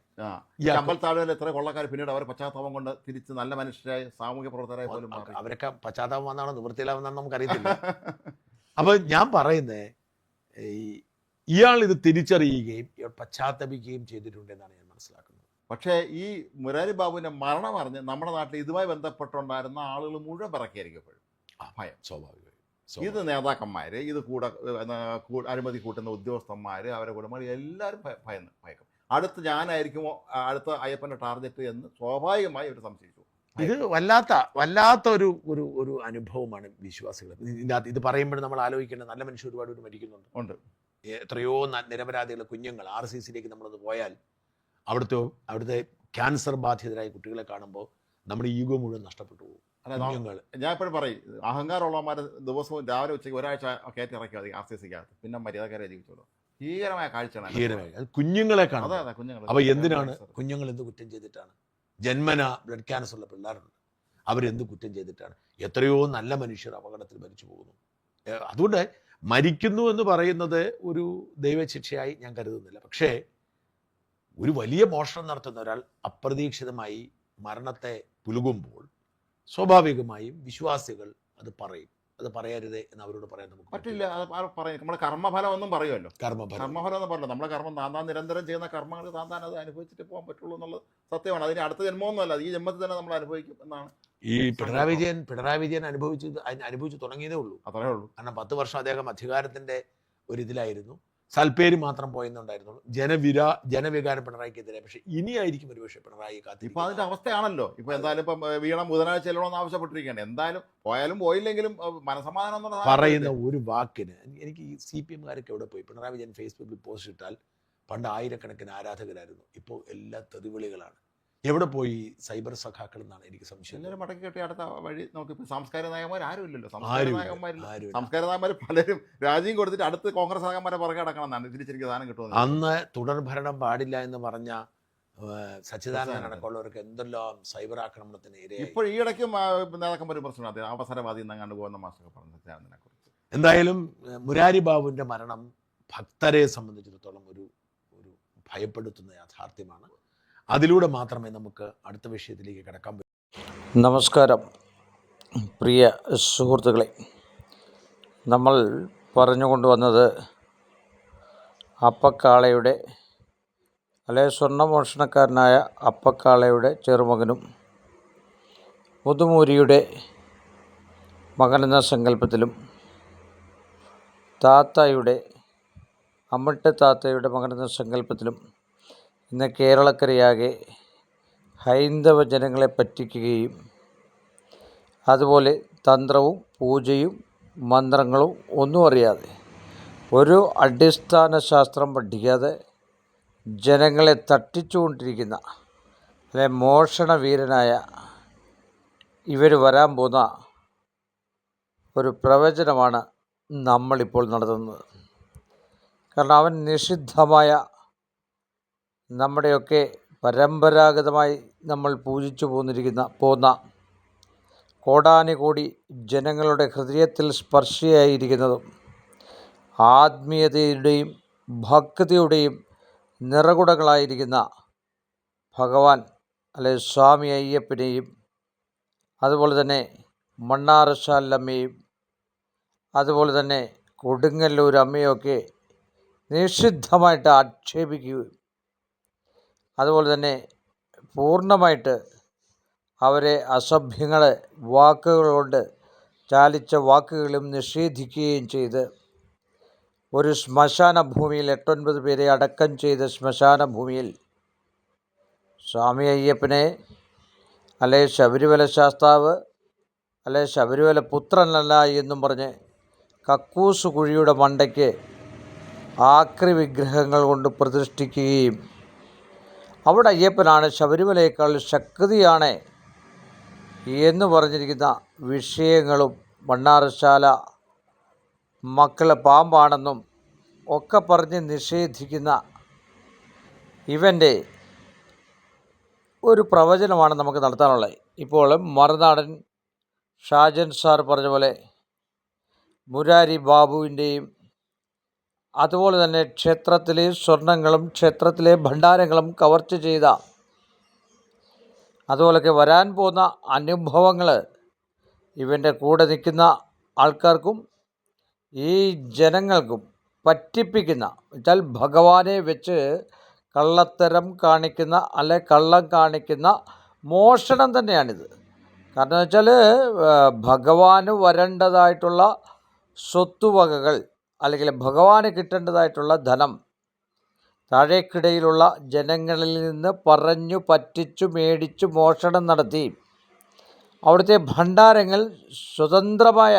അമ്പലത്താഴുകളിൽ എത്ര കൊള്ളക്കാർ പിന്നീട് അവർ പശ്ചാത്താപം കൊണ്ട് തിരിച്ച് നല്ല മനുഷ്യരായി സാമൂഹ്യ പ്രവർത്തകരായി പോലും അവരൊക്കെ പശ്ചാത്താപം വന്നാണോ നിവൃത്തിയിലാവുന്നതാണ് നമുക്കറിയത്തില്ല. അപ്പൊ ഞാൻ പറയുന്നേ, ഇയാൾ ഇത് തിരിച്ചറിയുകയും പശ്ചാത്തപിക്കുകയും ചെയ്തിട്ടുണ്ടെന്നാണ് ഞാൻ മനസ്സിലാക്കുന്നത്. പക്ഷേ ഈ മുരാരി ബാബുവിന്റെ മരണം അറിഞ്ഞ് നമ്മുടെ നാട്ടിൽ ഇതുമായി ബന്ധപ്പെട്ടുണ്ടായിരുന്ന ആളുകൾ മുഴുവൻ പിറക്കിയായിരിക്കും എപ്പോഴും ഭയം. സ്വാഭാവികമായി ഇത് നേതാക്കന്മാര്, ഇത് അഴിമതി കൂട്ടുന്ന ഉദ്യോഗസ്ഥന്മാര്, അവരെ കുടുംബങ്ങൾ എല്ലാവരും ഭയക്കും. ഞാനായിരിക്കുമോ അടുത്ത അയ്യപ്പന്റെ ടാർഗറ്റ് എന്ന് സ്വാഭാവികമായി അവർ സംശയിച്ചു. ഇത് വല്ലാത്ത ഒരു അനുഭവമാണ് വിശ്വാസികൾ. ഇത് പറയുമ്പോൾ നമ്മൾ ആലോചിക്കേണ്ട, നല്ല മനുഷ്യർ ഒരുപാട് മരിക്കുന്നുണ്ട്. എത്രയോ നിരപരാധികൾ കുഞ്ഞുങ്ങൾ RCCയിലേക്ക് നമ്മളത് പോയാൽ അവിടുത്തെ ക്യാൻസർ ബാധിതരായ കുട്ടികളെ കാണുമ്പോൾ നമ്മുടെ ഈഗോ മുഴുവൻ നഷ്ടപ്പെട്ടു പോകും. ഞാൻ എപ്പോഴും പറയും, അഹങ്കാരമുള്ളവന്മാർ ദിവസവും രാവിലെ ഉച്ചയ്ക്ക് ഒരാഴ്ച കയറ്റി ഇറക്കിയാൽ മതി RCCക്കകത്ത്, പിന്നെ മര്യാദക്കാരെ ജീവിച്ചോളൂ. ഭീകരമായ കാഴ്ചയാണ്. കുഞ്ഞുങ്ങളെ കാണാം. അപ്പൊ എന്തിനാണ് കുഞ്ഞുങ്ങൾ എന്ത് കുറ്റം ചെയ്തിട്ടാണ്? ജന്മന ബ്ലഡ് ക്യാൻസർ ഉള്ള പിള്ളേരുണ്ട്. അവരെന്ത് കുറ്റം ചെയ്തിട്ടാണ്? എത്രയോ നല്ല മനുഷ്യർ അപകടത്തിൽ മരിച്ചു പോകുന്നു. അതുകൊണ്ട് മരിക്കുന്നു എന്ന് പറയുന്നത് ഒരു ദൈവശിക്ഷയായി ഞാൻ കരുതുന്നില്ല. പക്ഷേ ഒരു വലിയ മോഷണം നടത്തുന്ന ഒരാൾ അപ്രതീക്ഷിതമായി മരണത്തെ പുലുകുമ്പോൾ സ്വാഭാവികമായും വിശ്വാസികൾ അത് പറയും. അത് പറയരുത് എന്ന് അവരോട് പറയാൻ നമുക്ക് പറ്റില്ല. അത് പറയും. നമ്മുടെ കർമ്മഫലം ഒന്നും പറയുമല്ലോ. കർമ്മഫലം കർമ്മഫലം എന്ന് പറഞ്ഞില്ല. നമ്മുടെ കർമ്മം താന്താൻ നിരന്തരം ചെയ്യുന്ന കർമ്മങ്ങൾ താന്താൻ അത് അനുഭവിച്ചിട്ട് പോകാൻ പറ്റുള്ളൂ എന്നുള്ളത് സത്യമാണ്. അതിന് അടുത്ത ജന്മമൊന്നുമല്ല, ഈ ജന്മത്തിൽ തന്നെ നമ്മൾ അനുഭവിക്കും എന്നാണ്. ഈ പിണറായി വിജയൻ അനുഭവിച്ചു തുടങ്ങിയതേ ഉള്ളൂ. അത്രേ ഉള്ളൂ. കാരണം 10 വർഷം അദ്ദേഹം അധികാരത്തിന്റെ ഒരിതിലായിരുന്നു. സൽപ്പേര് മാത്രം പോയെന്നുണ്ടായിരുന്നുള്ളൂ. ജനവികാരം പിണറായിക്കെതിരെ. പക്ഷെ ഇനിയായിരിക്കും ഒരുപക്ഷെ പിണറായി ഇപ്പൊ കാത്തിരിക്കും. അതിന്റെ അവസ്ഥയാണല്ലോ. ഇപ്പൊ എന്തായാലും ഇപ്പം വീണ ബുധനാഴ്ച ചെല്ലണമെന്ന് ആവശ്യപ്പെട്ടിരിക്കുകയാണ്. എന്തായാലും പോയാലും പോയില്ലെങ്കിലും മനസമാധാനം എന്നുള്ള പറയുന്ന ഒരു വാക്കിന് എനിക്ക് ഈ CPM-കാരൊക്കെ എവിടെ പോയി? പിണറായി വിജയൻ ഫേസ്ബുക്കിൽ പോസ്റ്റ് ഇട്ടാൽ പണ്ട് ആയിരക്കണക്കിന് ആരാധകരായിരുന്നു. ഇപ്പോൾ എല്ലാ തെറിവിളികളാണ്. എവിടെ പോയി സൈബർ സഖാക്കൾ എന്നാണ് എനിക്ക് സംശയം. എല്ലാവരും മടക്കി കെട്ടി അടുത്ത വഴി നോക്കി. ഇപ്പൊ സാംസ്കാരിക നായകന്മാർ ആരും ഇല്ലല്ലോ. ആരും സംസ്കാര നായകന്മാർ പലരും രാജ്യം കൊടുത്തിട്ട് അടുത്ത് കോൺഗ്രസ് നായകന്മാരെ പുറകെ അടക്കണം എന്നാണ് തിരിച്ചെനിക്ക് സാധനം കിട്ടുന്നത്. അന്ന് തുടർ ഭരണം പാടില്ല എന്ന് പറഞ്ഞ സച്ചിദാനന്ദൻ അടക്കമുള്ളവർക്ക് എന്തെല്ലാം സൈബർ ആക്രമണത്തിന് ഇരയായി. ഇപ്പോൾ ഈ ഇടയ്ക്കും നേതാക്കന്മാർ പ്രശ്നം അത് അവസരവാദി എന്നങ്ങാണ്ട് പോകുന്ന മാസ്റ്റർ പറഞ്ഞു സച്ചിദാനന്ദനെ കുറിച്ച്. എന്തായാലും മുരാരി ബാബുവിന്റെ മരണം ഭക്തരെ സംബന്ധിച്ചിടത്തോളം ഒരു ഭയപ്പെടുത്തുന്ന യാഥാർത്ഥ്യമാണ്. അതിലൂടെ മാത്രമേ നമുക്ക് അടുത്ത വിഷയത്തിലേക്ക് കടക്കാൻ പറ്റൂ. നമസ്കാരം പ്രിയ സുഹൃത്തുക്കളെ, നമ്മൾ പറഞ്ഞുകൊണ്ടുവന്നത് അപ്പക്കാളയുടെ സ്വർണ്ണമോഷണക്കാരനായ അപ്പക്കാളയുടെ ചെറുമകനും മുതുമൂരിയുടെ മകനെന്ന സങ്കല്പത്തിലും അമ്മിട്ട് താത്തയുടെ മകനെന്ന സങ്കല്പത്തിലും ഇന്ന് കേരളക്കരയാകെ ഹൈന്ദവ ജനങ്ങളെ പറ്റിക്കുകയും അതുപോലെ തന്ത്രവും പൂജയും മന്ത്രങ്ങളും ഒന്നും അറിയാതെ ഒരു അടിസ്ഥാന ശാസ്ത്രം പഠിക്കാതെ ജനങ്ങളെ തട്ടിച്ചുകൊണ്ടിരിക്കുന്ന മോഷണ വീരനായ ഇവർ വരാൻ പോകുന്ന ഒരു പ്രവചനമാണ് നമ്മളിപ്പോൾ നടത്തുന്നത്. കാരണം അവൻ നിഷിദ്ധമായ നമ്മുടെയൊക്കെ പരമ്പരാഗതമായി നമ്മൾ പൂജിച്ചു പോന്ന കോടാനുകോടി ജനങ്ങളുടെ ഹൃദയത്തിൽ സ്പർശിയായിരിക്കുന്നതും ആത്മീയതയുടെയും ഭക്തിയുടെയും നിറകുടകളായിരിക്കുന്ന ഭഗവാൻ സ്വാമി അയ്യപ്പനെയും അതുപോലെ തന്നെ മണ്ണാറശാലമ്മയും അതുപോലെ തന്നെ കൊടുങ്ങല്ലൂർ അമ്മയൊക്കെ നിഷിദ്ധമായിട്ട് ആക്ഷേപിക്കുകയും അതുപോലെ തന്നെ പൂർണ്ണമായിട്ട് അവരെ അസഭ്യങ്ങളെ വാക്കുകൾ കൊണ്ട് ചാലിച്ച വാക്കുകളും നിഷേധിക്കുകയും ചെയ്ത് ഒരു ശ്മശാന ഭൂമിയിൽ 8-9 പേരെ അടക്കം ചെയ്ത ശ്മശാന ഭൂമിയിൽ സ്വാമി അയ്യപ്പനെ ശബരിമല ശാസ്താവ് ശബരിമല പുത്രനല്ല എന്നും പറഞ്ഞ് കക്കൂസ് കുഴിയുടെ മണ്ടയ്ക്ക് ആക്രി വിഗ്രഹങ്ങൾ കൊണ്ട് പ്രതിഷ്ഠിക്കുകയും അവിടെ അയ്യപ്പനാണ് ശബരിമലയേക്കാൾ ശക്തിയാണ് എന്ന് പറഞ്ഞിരിക്കുന്ന വിഷയങ്ങളും മണ്ണാറശാല മക്കളെ പാമ്പാണെന്നും ഒക്കെ പറഞ്ഞ് നിഷേധിക്കുന്ന ഇവൻ്റെ ഒരു പ്രവചനമാണ് നമുക്ക് നടത്താനുള്ളത്. ഇപ്പോൾ മറുനാടൻ ഷാജൻ സാർ പറഞ്ഞ പോലെ മുരാരി ബാബുവിൻ്റെയും അതുപോലെ തന്നെ ക്ഷേത്രത്തിലെ സ്വർണങ്ങളും ക്ഷേത്രത്തിലെ ഭണ്ഡാരങ്ങളും കവർച്ച ചെയ്ത അതുപോലൊക്കെ വരാൻ പോകുന്ന അനുഭവങ്ങൾ ഇവൻ്റെ കൂടെ നിൽക്കുന്ന ആൾക്കാർക്കും ഈ ജനങ്ങൾക്കും പറ്റിപ്പിക്കുന്ന വെച്ചാൽ ഭഗവാനെ വെച്ച് കള്ളത്തരം കാണിക്കുന്ന കള്ളം കാണിക്കുന്ന മോഷണം തന്നെയാണിത്. കാരണം വെച്ചാൽ ഭഗവാന് വരേണ്ടതായിട്ടുള്ള സ്വത്തുവകകൾ അല്ലെങ്കിൽ ഭഗവാന് കിട്ടേണ്ടതായിട്ടുള്ള ധനം താഴേക്കിടയിലുള്ള ജനങ്ങളിൽ നിന്ന് പറഞ്ഞു പറ്റിച്ചു മേടിച്ചു മോഷണം നടത്തി അവിടുത്തെ ഭണ്ഡാരങ്ങൾ സ്വതന്ത്രമായ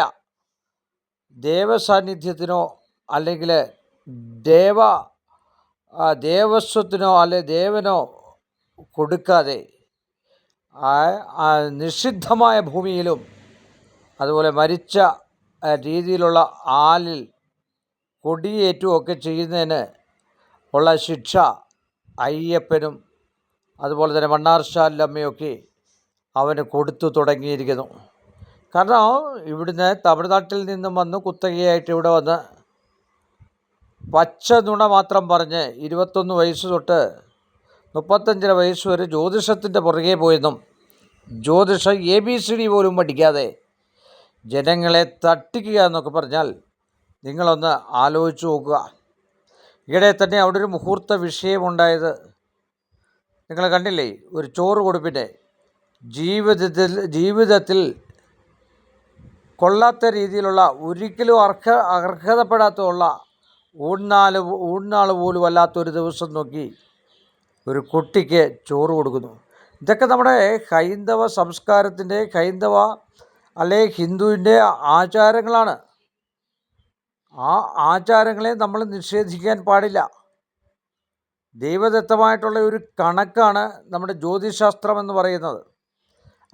ദേവസാന്നിധ്യത്തിനോ അല്ലെങ്കിൽ ദേവസ്വത്തിനോ ദേവനോ കൊടുക്കാതെ നിഷിദ്ധമായ ഭൂമിയിലും അതുപോലെ മരിച്ച രീതിയിലുള്ള ആലിൽ കൊടിയേറ്റുമൊക്കെ ചെയ്യുന്നതിന് ഉള്ള ശിക്ഷ അയ്യപ്പനും അതുപോലെ തന്നെ മണ്ണാർശാലമ്മയൊക്കെ അവന് കൊടുത്തു തുടങ്ങിയിരിക്കുന്നു. കാരണം ഇവിടുന്ന് തമിഴ്നാട്ടിൽ നിന്നും വന്ന് കുത്തകയായിട്ട് ഇവിടെ വന്ന് പച്ച നുണ മാത്രം പറഞ്ഞ് 21 വയസ്സ് തൊട്ട് 35 വയസ്സ് വരെ ജ്യോതിഷത്തിൻ്റെ പുറകെ പോയെന്നും ജ്യോതിഷം ABCD പോലും പഠിക്കാതെ ജനങ്ങളെ തട്ടിക്കുക എന്നൊക്കെ പറഞ്ഞാൽ നിങ്ങളൊന്ന് ആലോചിച്ച് നോക്കുക. ഈയിടെ തന്നെ അവിടെ ഒരു മുഹൂർത്ത വിഷയമുണ്ടായത് നിങ്ങൾ കണ്ടില്ലേ? ഒരു ചോറ് കൊടുപ്പിൻ്റെ ജീവിതത്തിൽ കൊള്ളാത്ത രീതിയിലുള്ള ഒരിക്കലും അർഹതപ്പെടാത്തുള്ള ഊൺനാൾ പോലും അല്ലാത്തൊരു ദിവസം നോക്കി ഒരു കുട്ടിക്ക് ചോറ് കൊടുക്കുന്നു. ഇതൊക്കെ നമ്മുടെ ഹൈന്ദവ സംസ്കാരത്തിൻ്റെ അല്ലെ ഹിന്ദുവിൻ്റെ ആചാരങ്ങളാണ്. ആ ആചാരങ്ങളെ നമ്മൾ നിഷേധിക്കാൻ പാടില്ല. ദൈവദത്തമായിട്ടുള്ള ഒരു കണക്കാണ് നമ്മുടെ ജ്യോതിശാസ്ത്രം എന്ന് പറയുന്നത്.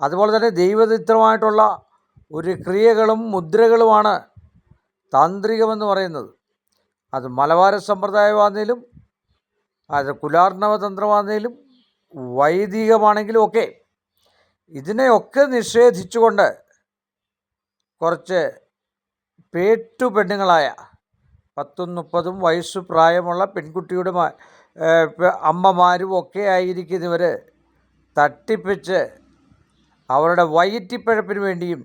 അതുപോലെ തന്നെ ദൈവദത്തമായിട്ടുള്ള ഒരു ക്രിയകളും മുദ്രകളുമാണ് താന്ത്രികമെന്ന് പറയുന്നത്. അത് മലബാര സമ്പ്രദായമാണെങ്കിലും അത് കുലാർണവ തന്ത്രമാണെങ്കിലും വൈദികമാണെങ്കിലും ഒക്കെ ഇതിനെയൊക്കെ നിഷേധിച്ചുകൊണ്ട് കുറച്ച് പേറ്റു പെണ്ണുങ്ങളായ 10-30 വയസ്സ് പ്രായമുള്ള പെൺകുട്ടിയുടെ അമ്മമാരും ഒക്കെ ആയിരിക്കുന്നവർ തട്ടിപ്പിച്ച് അവരുടെ വയറ്റിപ്പഴപ്പിന് വേണ്ടിയും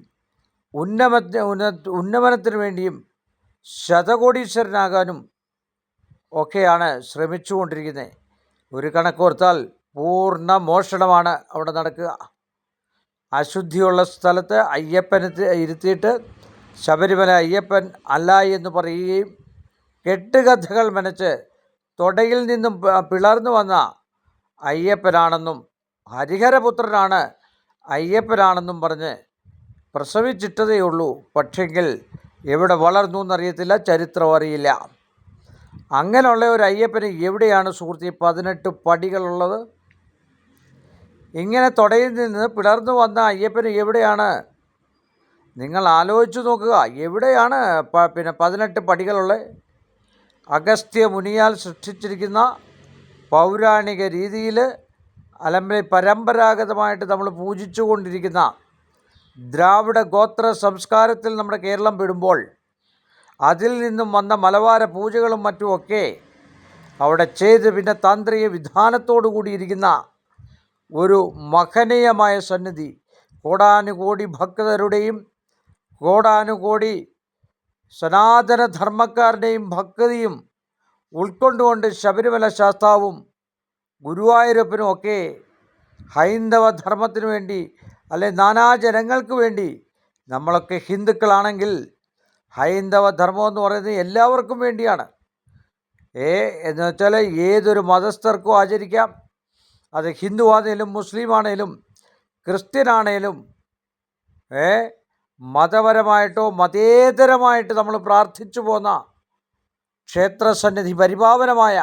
ഉന്നമനത്തിന് വേണ്ടിയും ശതകോടീശ്വരനാകാനും ഒക്കെയാണ് ശ്രമിച്ചുകൊണ്ടിരിക്കുന്നത്. ഒരു കണക്കോർത്താൽ പൂർണ്ണ മോഷണമാണ് അവിടെ നടക്കുക. അശുദ്ധിയുള്ള സ്ഥലത്ത് അയ്യപ്പനെ ഇരുത്തിയിട്ട് ശബരിമല അയ്യപ്പൻ അല്ല എന്ന് പറയുകയും കെട്ടുകഥകൾ മെനച്ച് തൊടയിൽ നിന്നും പിളർന്നു വന്ന അയ്യപ്പനാണെന്നും ഹരിഹരപുത്രനാണ് അയ്യപ്പനാണെന്നും പറഞ്ഞ് പ്രസവിച്ചിട്ടതേ ഉള്ളൂ. പക്ഷെങ്കിൽ എവിടെ വളർന്നു എന്നറിയത്തില്ല, ചരിത്രം അറിയില്ല. അങ്ങനെയുള്ള ഒരു അയ്യപ്പന് എവിടെയാണ് സുഹൃത്തി 18 പടികളുള്ളത്? ഇങ്ങനെ തൊടയിൽ നിന്ന് പിളർന്നു വന്ന അയ്യപ്പന് എവിടെയാണ്? നിങ്ങൾ ആലോചിച്ച് നോക്കുക, എവിടെയാണ് 18 പടികളുള്ളത്? അഗസ്ത്യ മുനിയാൽ സൃഷ്ടിച്ചിരിക്കുന്ന പൗരാണിക രീതിയിൽ അല്ലെങ്കിൽ പരമ്പരാഗതമായിട്ട് നമ്മൾ പൂജിച്ചു കൊണ്ടിരിക്കുന്ന ദ്രാവിഡ ഗോത്ര സംസ്കാരത്തിൽ നമ്മുടെ കേരളം പെടുമ്പോൾ അതിൽ നിന്നും വന്ന മലബാര പൂജകളും മറ്റുമൊക്കെ അവിടെ ചെയ്ത് പിന്നെ താന്ത്രിക വിധാനത്തോടു കൂടിയിരിക്കുന്ന ഒരു മഹനീയമായ സന്നിധി, കോടാനുകോടി ഭക്തരുടെയും കോടാനുകോടി സനാതനധർമ്മക്കാരുടെയും ഭക്തിയും ഉൾക്കൊണ്ടുകൊണ്ട് ശബരിമല ശാസ്താവും ഗുരുവായൂരപ്പനും ഒക്കെ ഹൈന്ദവ ധർമ്മത്തിന് വേണ്ടി അല്ലെ നാനാജനങ്ങൾക്ക് വേണ്ടി, നമ്മളൊക്കെ ഹിന്ദുക്കളാണെങ്കിൽ ഹൈന്ദവ ധർമ്മം എന്ന് പറയുന്നത് എല്ലാവർക്കും വേണ്ടിയാണ്. എന്ന് വെച്ചാൽ ഏതൊരു മതസ്ഥർക്കും ആചരിക്കാം. അത് ഹിന്ദു ആണേലും മുസ്ലിം ആണേലും ക്രിസ്ത്യനാണേലും മതപരമായിട്ടോ മതേതരമായിട്ട് നമ്മൾ പ്രാർത്ഥിച്ചു പോന്ന ക്ഷേത്രസന്നിധി, പരിപാവനമായ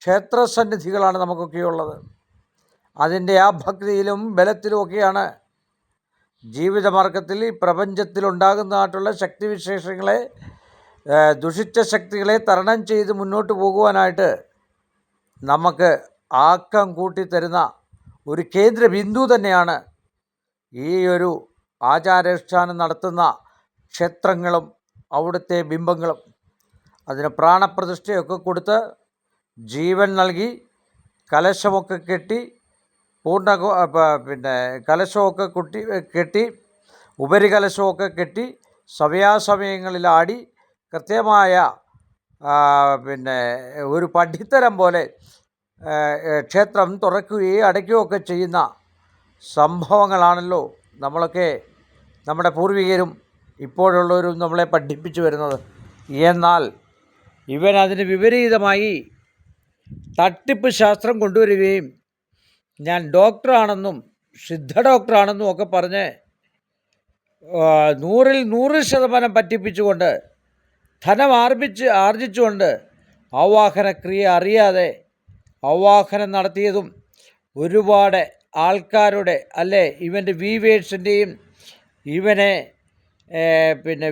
ക്ഷേത്രസന്നിധികളാണ് നമുക്കൊക്കെയുള്ളത്. അതിൻ്റെ ആ ഭക്തിയിലും ബലത്തിലുമൊക്കെയാണ് ജീവിതമാർഗത്തിൽ ഈ പ്രപഞ്ചത്തിലുണ്ടാകുന്നതായിട്ടുള്ള ശക്തിവിശേഷങ്ങളെ, ദുഷിച്ച ശക്തികളെ തരണം ചെയ്ത് മുന്നോട്ട് പോകുവാനായിട്ട് നമുക്ക് ആക്കം കൂട്ടിത്തരുന്ന ഒരു കേന്ദ്ര ബിന്ദു തന്നെയാണ് ഈ ഒരു ആചാരാനുഷ്ഠാനം നടത്തുന്ന ക്ഷേത്രങ്ങളും അവിടുത്തെ ബിംബങ്ങളും. അതിന് പ്രാണപ്രതിഷ്ഠയൊക്കെ കൊടുത്ത് ജീവൻ നൽകി കലശമൊക്കെ കെട്ടി കലശമൊക്കെ കെട്ടി ഉപരികലശമൊക്കെ കെട്ടി സമയാസമയങ്ങളിലാടി കൃത്യമായ ഒരു പഠിത്തരം പോലെ ക്ഷേത്രം തുറക്കുകയും അടയ്ക്കുകയൊക്കെ ചെയ്യുന്ന സംഭവങ്ങളാണല്ലോ നമ്മളൊക്കെ നമ്മുടെ പൂർവികരും ഇപ്പോഴുള്ളവരും നമ്മളെ പഠിപ്പിച്ചു വരുന്നത്. എന്നാൽ ഇവൻ അതിന് വിപരീതമായി തട്ടിപ്പ് ശാസ്ത്രം കൊണ്ടുവരികയും ഞാൻ ഡോക്ടറാണെന്നും സിദ്ധ ഡോക്ടറാണെന്നും ഒക്കെ പറഞ്ഞ് 100% പറ്റിപ്പിച്ചുകൊണ്ട് ധനം ആർജിച്ചുകൊണ്ട് ആവാഹനക്രിയ അറിയാതെ ആവാഹനം നടത്തിയതും ഒരുപാട് ആൾക്കാരുടെ ഇവൻ്റെ വീവേഴ്സിൻ്റെയും ഇവനെ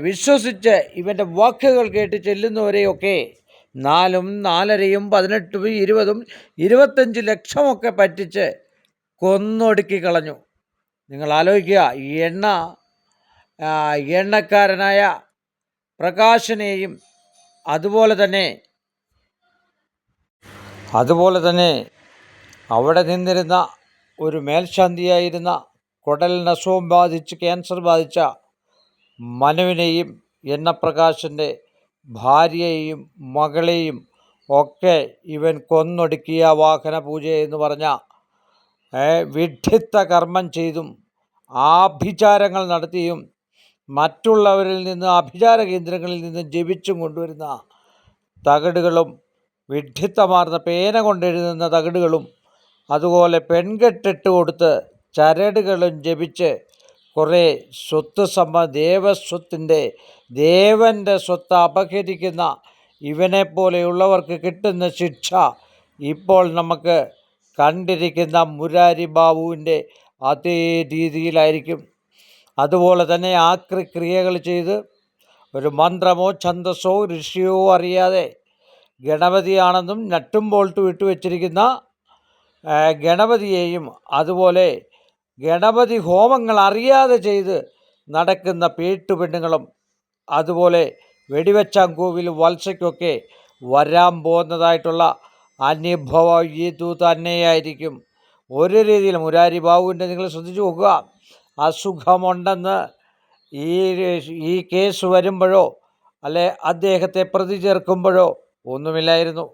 വിശ്വസിച്ച് ഇവൻ്റെ വാക്കുകൾ കേട്ട് ചെല്ലുന്നവരെയൊക്കെ 4 4.5 18 20 25 ലക്ഷമൊക്കെ പറ്റിച്ച് കൊന്നൊടുക്കി കളഞ്ഞു. നിങ്ങൾ ആലോചിക്കുക, എണ്ണക്കാരനായ പ്രകാശനെയും അതുപോലെ തന്നെ അവിടെ നിന്നിരുന്ന ഒരു മേൽശാന്തിയായിരുന്ന കുടലിന് അസുഖം ബാധിച്ച് ക്യാൻസർ ബാധിച്ച മനുവിനെയും എണ്ണപ്രകാശൻ്റെ ഭാര്യയെയും മകളെയും ഒക്കെ ഇവൻ കൊന്നൊടുക്കിയ വാഹന പൂജ എന്ന് പറഞ്ഞ വിഡ്ഢിത്ത കർമ്മം ചെയ്തും ആഭിചാരങ്ങൾ നടത്തിയും മറ്റുള്ളവരിൽ നിന്ന് ആഭിചാര കേന്ദ്രങ്ങളിൽ നിന്ന് ജപിച്ചും കൊണ്ടുവരുന്ന തകിടുകളും വിഡ്ഢിത്തമാർന്ന പേന കൊണ്ടെഴുതുന്ന തകിടുകളും അതുപോലെ പെൺകെട്ടിട്ട് കൊടുത്ത് ചരടുകളും ജപിച്ച് കുറേ ദേവൻ്റെ സ്വത്ത് അപഹരിക്കുന്ന ഇവനെപ്പോലെയുള്ളവർക്ക് കിട്ടുന്ന ശിക്ഷ ഇപ്പോൾ നമുക്ക് കണ്ടിരിക്കുന്ന മുരാരി ബാബുവിൻ്റെ അതേ രീതിയിലായിരിക്കും. അതുപോലെ തന്നെ ആക്രിക്രിയകൾ ചെയ്ത് ഒരു മന്ത്രമോ ഛന്ദസ്സോ ഋഷിയോ അറിയാതെ ഗണപതിയാണെന്നും നട്ടും ബോൾട്ടും ഇട്ട് വെച്ചിരിക്കുന്ന ഗണപതിയെയും അതുപോലെ ഗണപതി ഹോമങ്ങൾ അറിയാതെ ചെയ്ത് നടക്കുന്ന പേട്ടുപെണ്ണുങ്ങളും അതുപോലെ വെടിവെച്ചാങ്കോവിൽ വത്സയ്ക്കൊക്കെ വരാൻ പോകുന്നതായിട്ടുള്ള അനുഭവം ഇതു തന്നെയായിരിക്കും. ഒരു രീതിയിൽ മുരാരി ബാബുവിൻ്റെ നിങ്ങൾ ശ്രദ്ധിച്ചു നോക്കുക, അസുഖമുണ്ടെന്ന് ഈ കേസ് വരുമ്പോഴോ അല്ലെ അദ്ദേഹത്തെ പ്രതി ചേർക്കുമ്പോഴോ ഒന്നുമില്ലായിരുന്നു.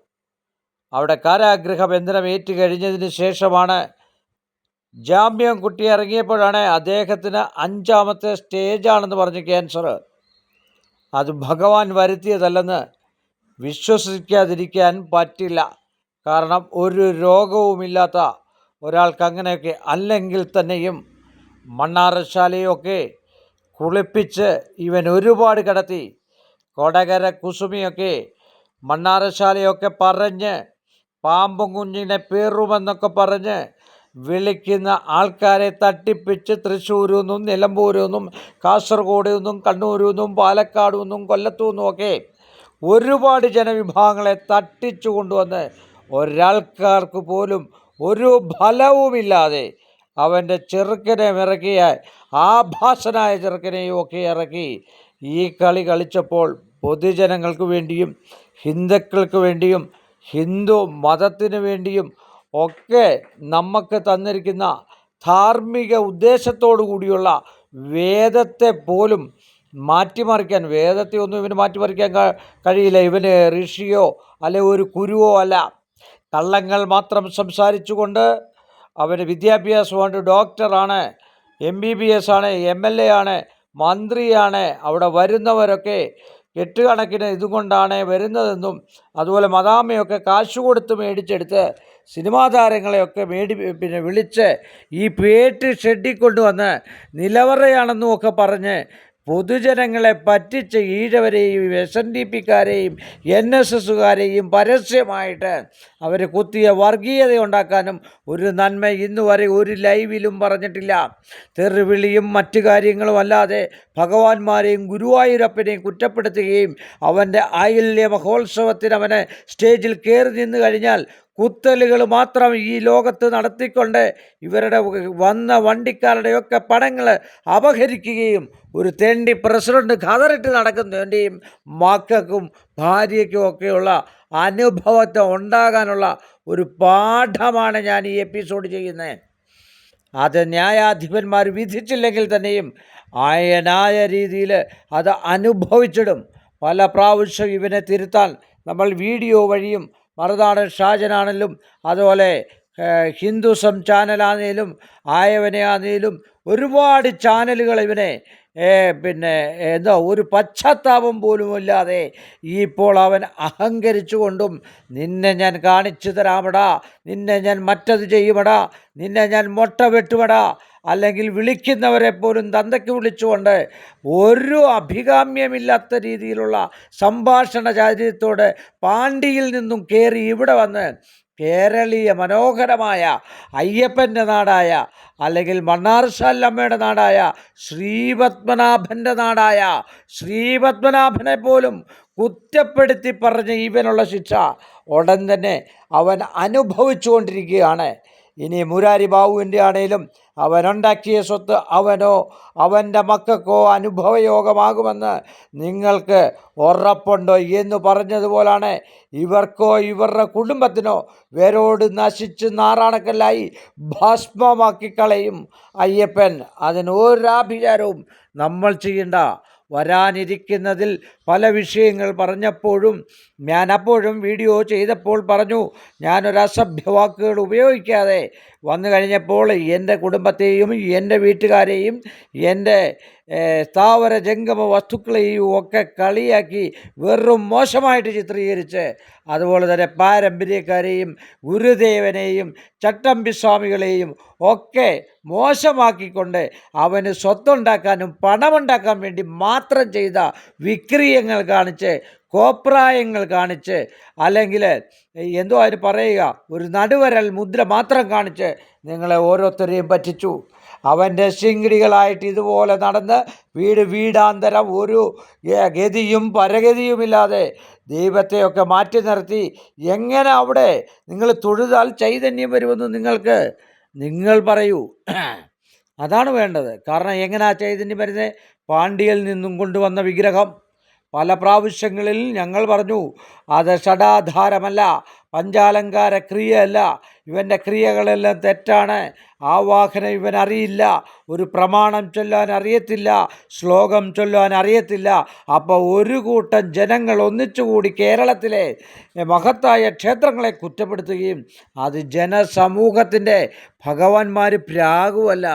അവിടെ കാരാഗൃഹബന്ധനം ഏറ്റുകഴിഞ്ഞതിന് ശേഷമാണ് ജാമ്യം കുട്ടി ഇറങ്ങിയപ്പോഴാണ് അദ്ദേഹത്തിന് 5ാമത്തെ സ്റ്റേജാണെന്ന് പറഞ്ഞ് ക്യാൻസർ. അത് ഭഗവാൻ വരുത്തിയതല്ലെന്ന് വിശ്വസിക്കാതിരിക്കാൻ പറ്റില്ല. കാരണം ഒരു രോഗവുമില്ലാത്ത ഒരാൾക്ക് അങ്ങനെയൊക്കെ അല്ലെങ്കിൽ തന്നെയും മണ്ണാറശാലയൊക്കെ കുളിപ്പിച്ച് ഇവൻ ഒരുപാട് കടത്തി. കൊടകര കുസുമിയൊക്കെ മണ്ണാറശാലയൊക്കെ പറഞ്ഞ് പാമ്പും കുഞ്ഞിനെ പേറുമെന്നൊക്കെ പറഞ്ഞ് വിളിക്കുന്ന ആൾക്കാരെ തട്ടിപ്പിച്ച് തൃശ്ശൂരിൽ നിന്നും നിലമ്പൂരിൽ നിന്നും കാസർഗോഡ് നിന്നും കണ്ണൂരിൽ നിന്നും പാലക്കാട് നിന്നും കൊല്ലത്തു നിന്നുമൊക്കെ ഒരുപാട് ജനവിഭാഗങ്ങളെ തട്ടിച്ചു കൊണ്ടുവന്ന് ഒരാൾക്കാർക്ക് പോലും ഒരു ഫലവുമില്ലാതെ അവൻ്റെ ചെറുക്കനെ ഇറക്കിയ ആഭാസനായ ചെറുക്കനെയും ഒക്കെ ഇറക്കി ഈ കളി കളിച്ചപ്പോൾ പൊതുജനങ്ങൾക്ക് വേണ്ടിയും ഹിന്ദുക്കൾക്ക് വേണ്ടിയും ഹിന്ദു മതത്തിന് വേണ്ടിയും ഒക്കെ നമുക്ക് തന്നിരിക്കുന്ന ധാർമ്മിക ഉദ്ദേശത്തോടു കൂടിയുള്ള വേദത്തെ പോലും മാറ്റിമറിക്കാൻ, വേദത്തെ ഒന്നും ഇവന് മാറ്റിമറിക്കാൻ കഴിയില്ല. ഇവന് ഋഷിയോ അല്ലെ ഒരു ഗുരുവോ അല്ല. കള്ളങ്ങൾ മാത്രം സംസാരിച്ചുകൊണ്ട് അവന് വിദ്യാഭ്യാസമുണ്ട്, ഡോക്ടറാണ്, MBBS ആണ്, MLA ആണ്, മന്ത്രിയാണ്. അവിടെ വരുന്നവരൊക്കെ കെട്ടുകണക്കിന് ഇതുകൊണ്ടാണ് വരുന്നതെന്നും അതുപോലെ മദാമയൊക്കെ കാശ് കൊടുത്ത് മേടിച്ചെടുത്ത് സിനിമാ താരങ്ങളെയൊക്കെ വിളിച്ച് ഈ പേട്ട് ഷെഡിൽ കൊണ്ടുവന്ന് നിലവറയാണെന്നും ഒക്കെ പറഞ്ഞ് പൊതുജനങ്ങളെ പറ്റിച്ച് ഈഴവരെയും SNDPക്കാരെയും NSSകാരെയും പരസ്യമായിട്ട് അവർ കുത്തിയ വർഗീയത ഉണ്ടാക്കാനും ഒരു നന്മ ഇന്നുവരെ ഒരു ലൈവിലും പറഞ്ഞിട്ടില്ല. തെറിവിളിയും മറ്റു കാര്യങ്ങളും അല്ലാതെ ഭഗവാന്മാരെയും ഗുരുവായൂരപ്പനെയും കുറ്റപ്പെടുത്തുകയും അവൻ്റെ ആയില്യ മഹോത്സവത്തിന് അവനെ സ്റ്റേജിൽ കയറി നിന്ന് കഴിഞ്ഞാൽ കുത്തലുകൾ മാത്രം ഈ ലോകത്ത് നടത്തിക്കൊണ്ട് ഇവരുടെ വന്ന വണ്ടിക്കാരുടെയൊക്കെ പണങ്ങൾ അപഹരിക്കുകയും ഒരു തെണ്ടി പ്രസിഡന്റ് ഖദറിട്ട് നടക്കുന്നതിൻ്റെയും മക്കൾക്കും ഭാര്യയ്ക്കും ഒക്കെയുള്ള അനുഭവത്തെ ഉണ്ടാകാനുള്ള ഒരു പാഠമാണ് ഞാൻ ഈ എപ്പിസോഡ് ചെയ്യുന്നത്. അത് ന്യായാധിപന്മാർ വിധിച്ചില്ലെങ്കിൽ തന്നെയും ആയനായ രീതിയിൽ അത് അനുഭവിച്ചിടും. പല പ്രാവശ്യം ഇവനെ തിരുത്താൻ നമ്മൾ വീഡിയോ വഴിയും മറുനാടൻ ഷാജനാണെങ്കിലും അതുപോലെ ഹിന്ദുസം ചാനലാണെങ്കിലും ആയവനെ ആണെങ്കിലും ഒരുപാട് ചാനലുകൾ ഇവനെ ഒരു പശ്ചാത്താപം പോലുമില്ലാതെ ഇപ്പോൾ അവൻ അഹങ്കരിച്ചു കൊണ്ടും നിന്നെ ഞാൻ കാണിച്ചു തരാമടാ, നിന്നെ ഞാൻ മറ്റത് ചെയ്യുമടാ, നിന്നെ ഞാൻ മൊട്ട വെട്ടുമടാ, അല്ലെങ്കിൽ വിളിക്കുന്നവരെ പോലും തന്തയ്ക്ക് വിളിച്ചുകൊണ്ട് ഒരു അഭികാമ്യമില്ലാത്ത രീതിയിലുള്ള സംഭാഷണ ചാരിത്രത്തോടെ പാണ്ടിയിൽ നിന്നും കയറി ഇവിടെ വന്ന് കേരളീയ മനോഹരമായ അയ്യപ്പൻ്റെ നാടായ അല്ലെങ്കിൽ മണ്ണാർശാലമ്മയുടെ നാടായ ശ്രീപത്മനാഭൻ്റെ നാടായ ശ്രീപത്മനാഭനെ പോലും കുറ്റപ്പെടുത്തി പറഞ്ഞ ഇവനുള്ള ശിക്ഷ ഉടൻ തന്നെ അവൻ അനുഭവിച്ചു കൊണ്ടിരിക്കുകയാണ്. ഇനി മുരാരി ബാബുവിൻ്റെ ആണേലും അവനുണ്ടാക്കിയ സ്വത്ത് അവനോ അവൻ്റെ മക്കൾക്കോ അനുഭവയോഗമാകുമെന്ന് നിങ്ങൾക്ക് ഉറപ്പുണ്ടോ എന്ന് പറഞ്ഞതുപോലാണ് ഇവർക്കോ ഇവരുടെ കുടുംബത്തിനോ വേരോട് നശിച്ച് നാറാണക്കല്ലായി ഭസ്മമാക്കി കളയും അയ്യപ്പൻ. അതിനൊരാഭിചാരവും നമ്മൾ ചെയ്യണ്ട. വരാനിരിക്കുന്നതിൽ പല വിഷയങ്ങൾ പറഞ്ഞപ്പോഴും ഞാൻ അപ്പോഴും വീഡിയോ ചെയ്തപ്പോൾ പറഞ്ഞു, ഞാനൊരു അസഭ്യവാക്കുകൾ ഉപയോഗിക്കാതെ വന്നു കഴിഞ്ഞപ്പോൾ എൻ്റെ കുടുംബത്തെയും എൻ്റെ വീട്ടുകാരെയും എൻ്റെ സ്ഥാവര ജംഗമ വസ്തുക്കളെയും ഒക്കെ കളിയാക്കി വെറും മോശമായിട്ട് ചിത്രീകരിച്ച്, അതുപോലെ തന്നെ പാരമ്പര്യക്കാരെയും ഗുരുദേവനെയും ചട്ടമ്പിസ്വാമികളെയും ഒക്കെ മോശമാക്കിക്കൊണ്ട് അവന് സ്വത്തുണ്ടാക്കാനും പണമുണ്ടാക്കാൻ വേണ്ടി മാത്രം ചെയ്ത വിക്രിയങ്ങൾ കാണിച്ച്, കോപ്രായങ്ങൾ കാണിച്ച്, അല്ലെങ്കിൽ എന്തോ അതിന് പറയുക, ഒരു നടുവരൽ മുദ്ര മാത്രം കാണിച്ച് നിങ്ങളെ ഓരോരുത്തരെയും പറ്റിച്ചു. അവൻ്റെ ശിങ്കിടികളായിട്ട് ഇതുപോലെ നടന്ന് വീടാന്തരം ഒരു ഗതിയും പരഗതിയുമില്ലാതെ ദൈവത്തെയൊക്കെ മാറ്റി നിർത്തി എങ്ങനെ അവിടെ നിങ്ങൾ തൊഴുതാൽ ചൈതന്യം വരുമെന്ന് നിങ്ങൾ പറയൂ. അതാണ് വേണ്ടത്. കാരണം എങ്ങനെയാ ചൈതന്യം വരുന്നത്? പാണ്ഡ്യയിൽ നിന്നും കൊണ്ടുവന്ന വിഗ്രഹം പല പ്രാവശ്യങ്ങളിൽ ഞങ്ങൾ പറഞ്ഞു, അത് ഷഡാധാരമല്ല, പഞ്ചാലങ്കാര ക്രിയയല്ല, ഇവൻ്റെ ക്രിയകളെല്ലാം തെറ്റാണ്. ആവാഹനം ഇവൻ അറിയില്ല, ഒരു പ്രമാണം ചൊല്ലാൻ അറിയത്തില്ല, ശ്ലോകം ചൊല്ലാൻ അറിയത്തില്ല. അപ്പോൾ ഒരു കൂട്ടം ജനങ്ങൾ ഒന്നിച്ചുകൂടി കേരളത്തിലെ മഹത്തായ ക്ഷേത്രങ്ങളെ കുറ്റപ്പെടുത്തുകയും അത് ജനസമൂഹത്തിൻ്റെ ഭഗവാന്മാർ പ്രാകുമല്ല,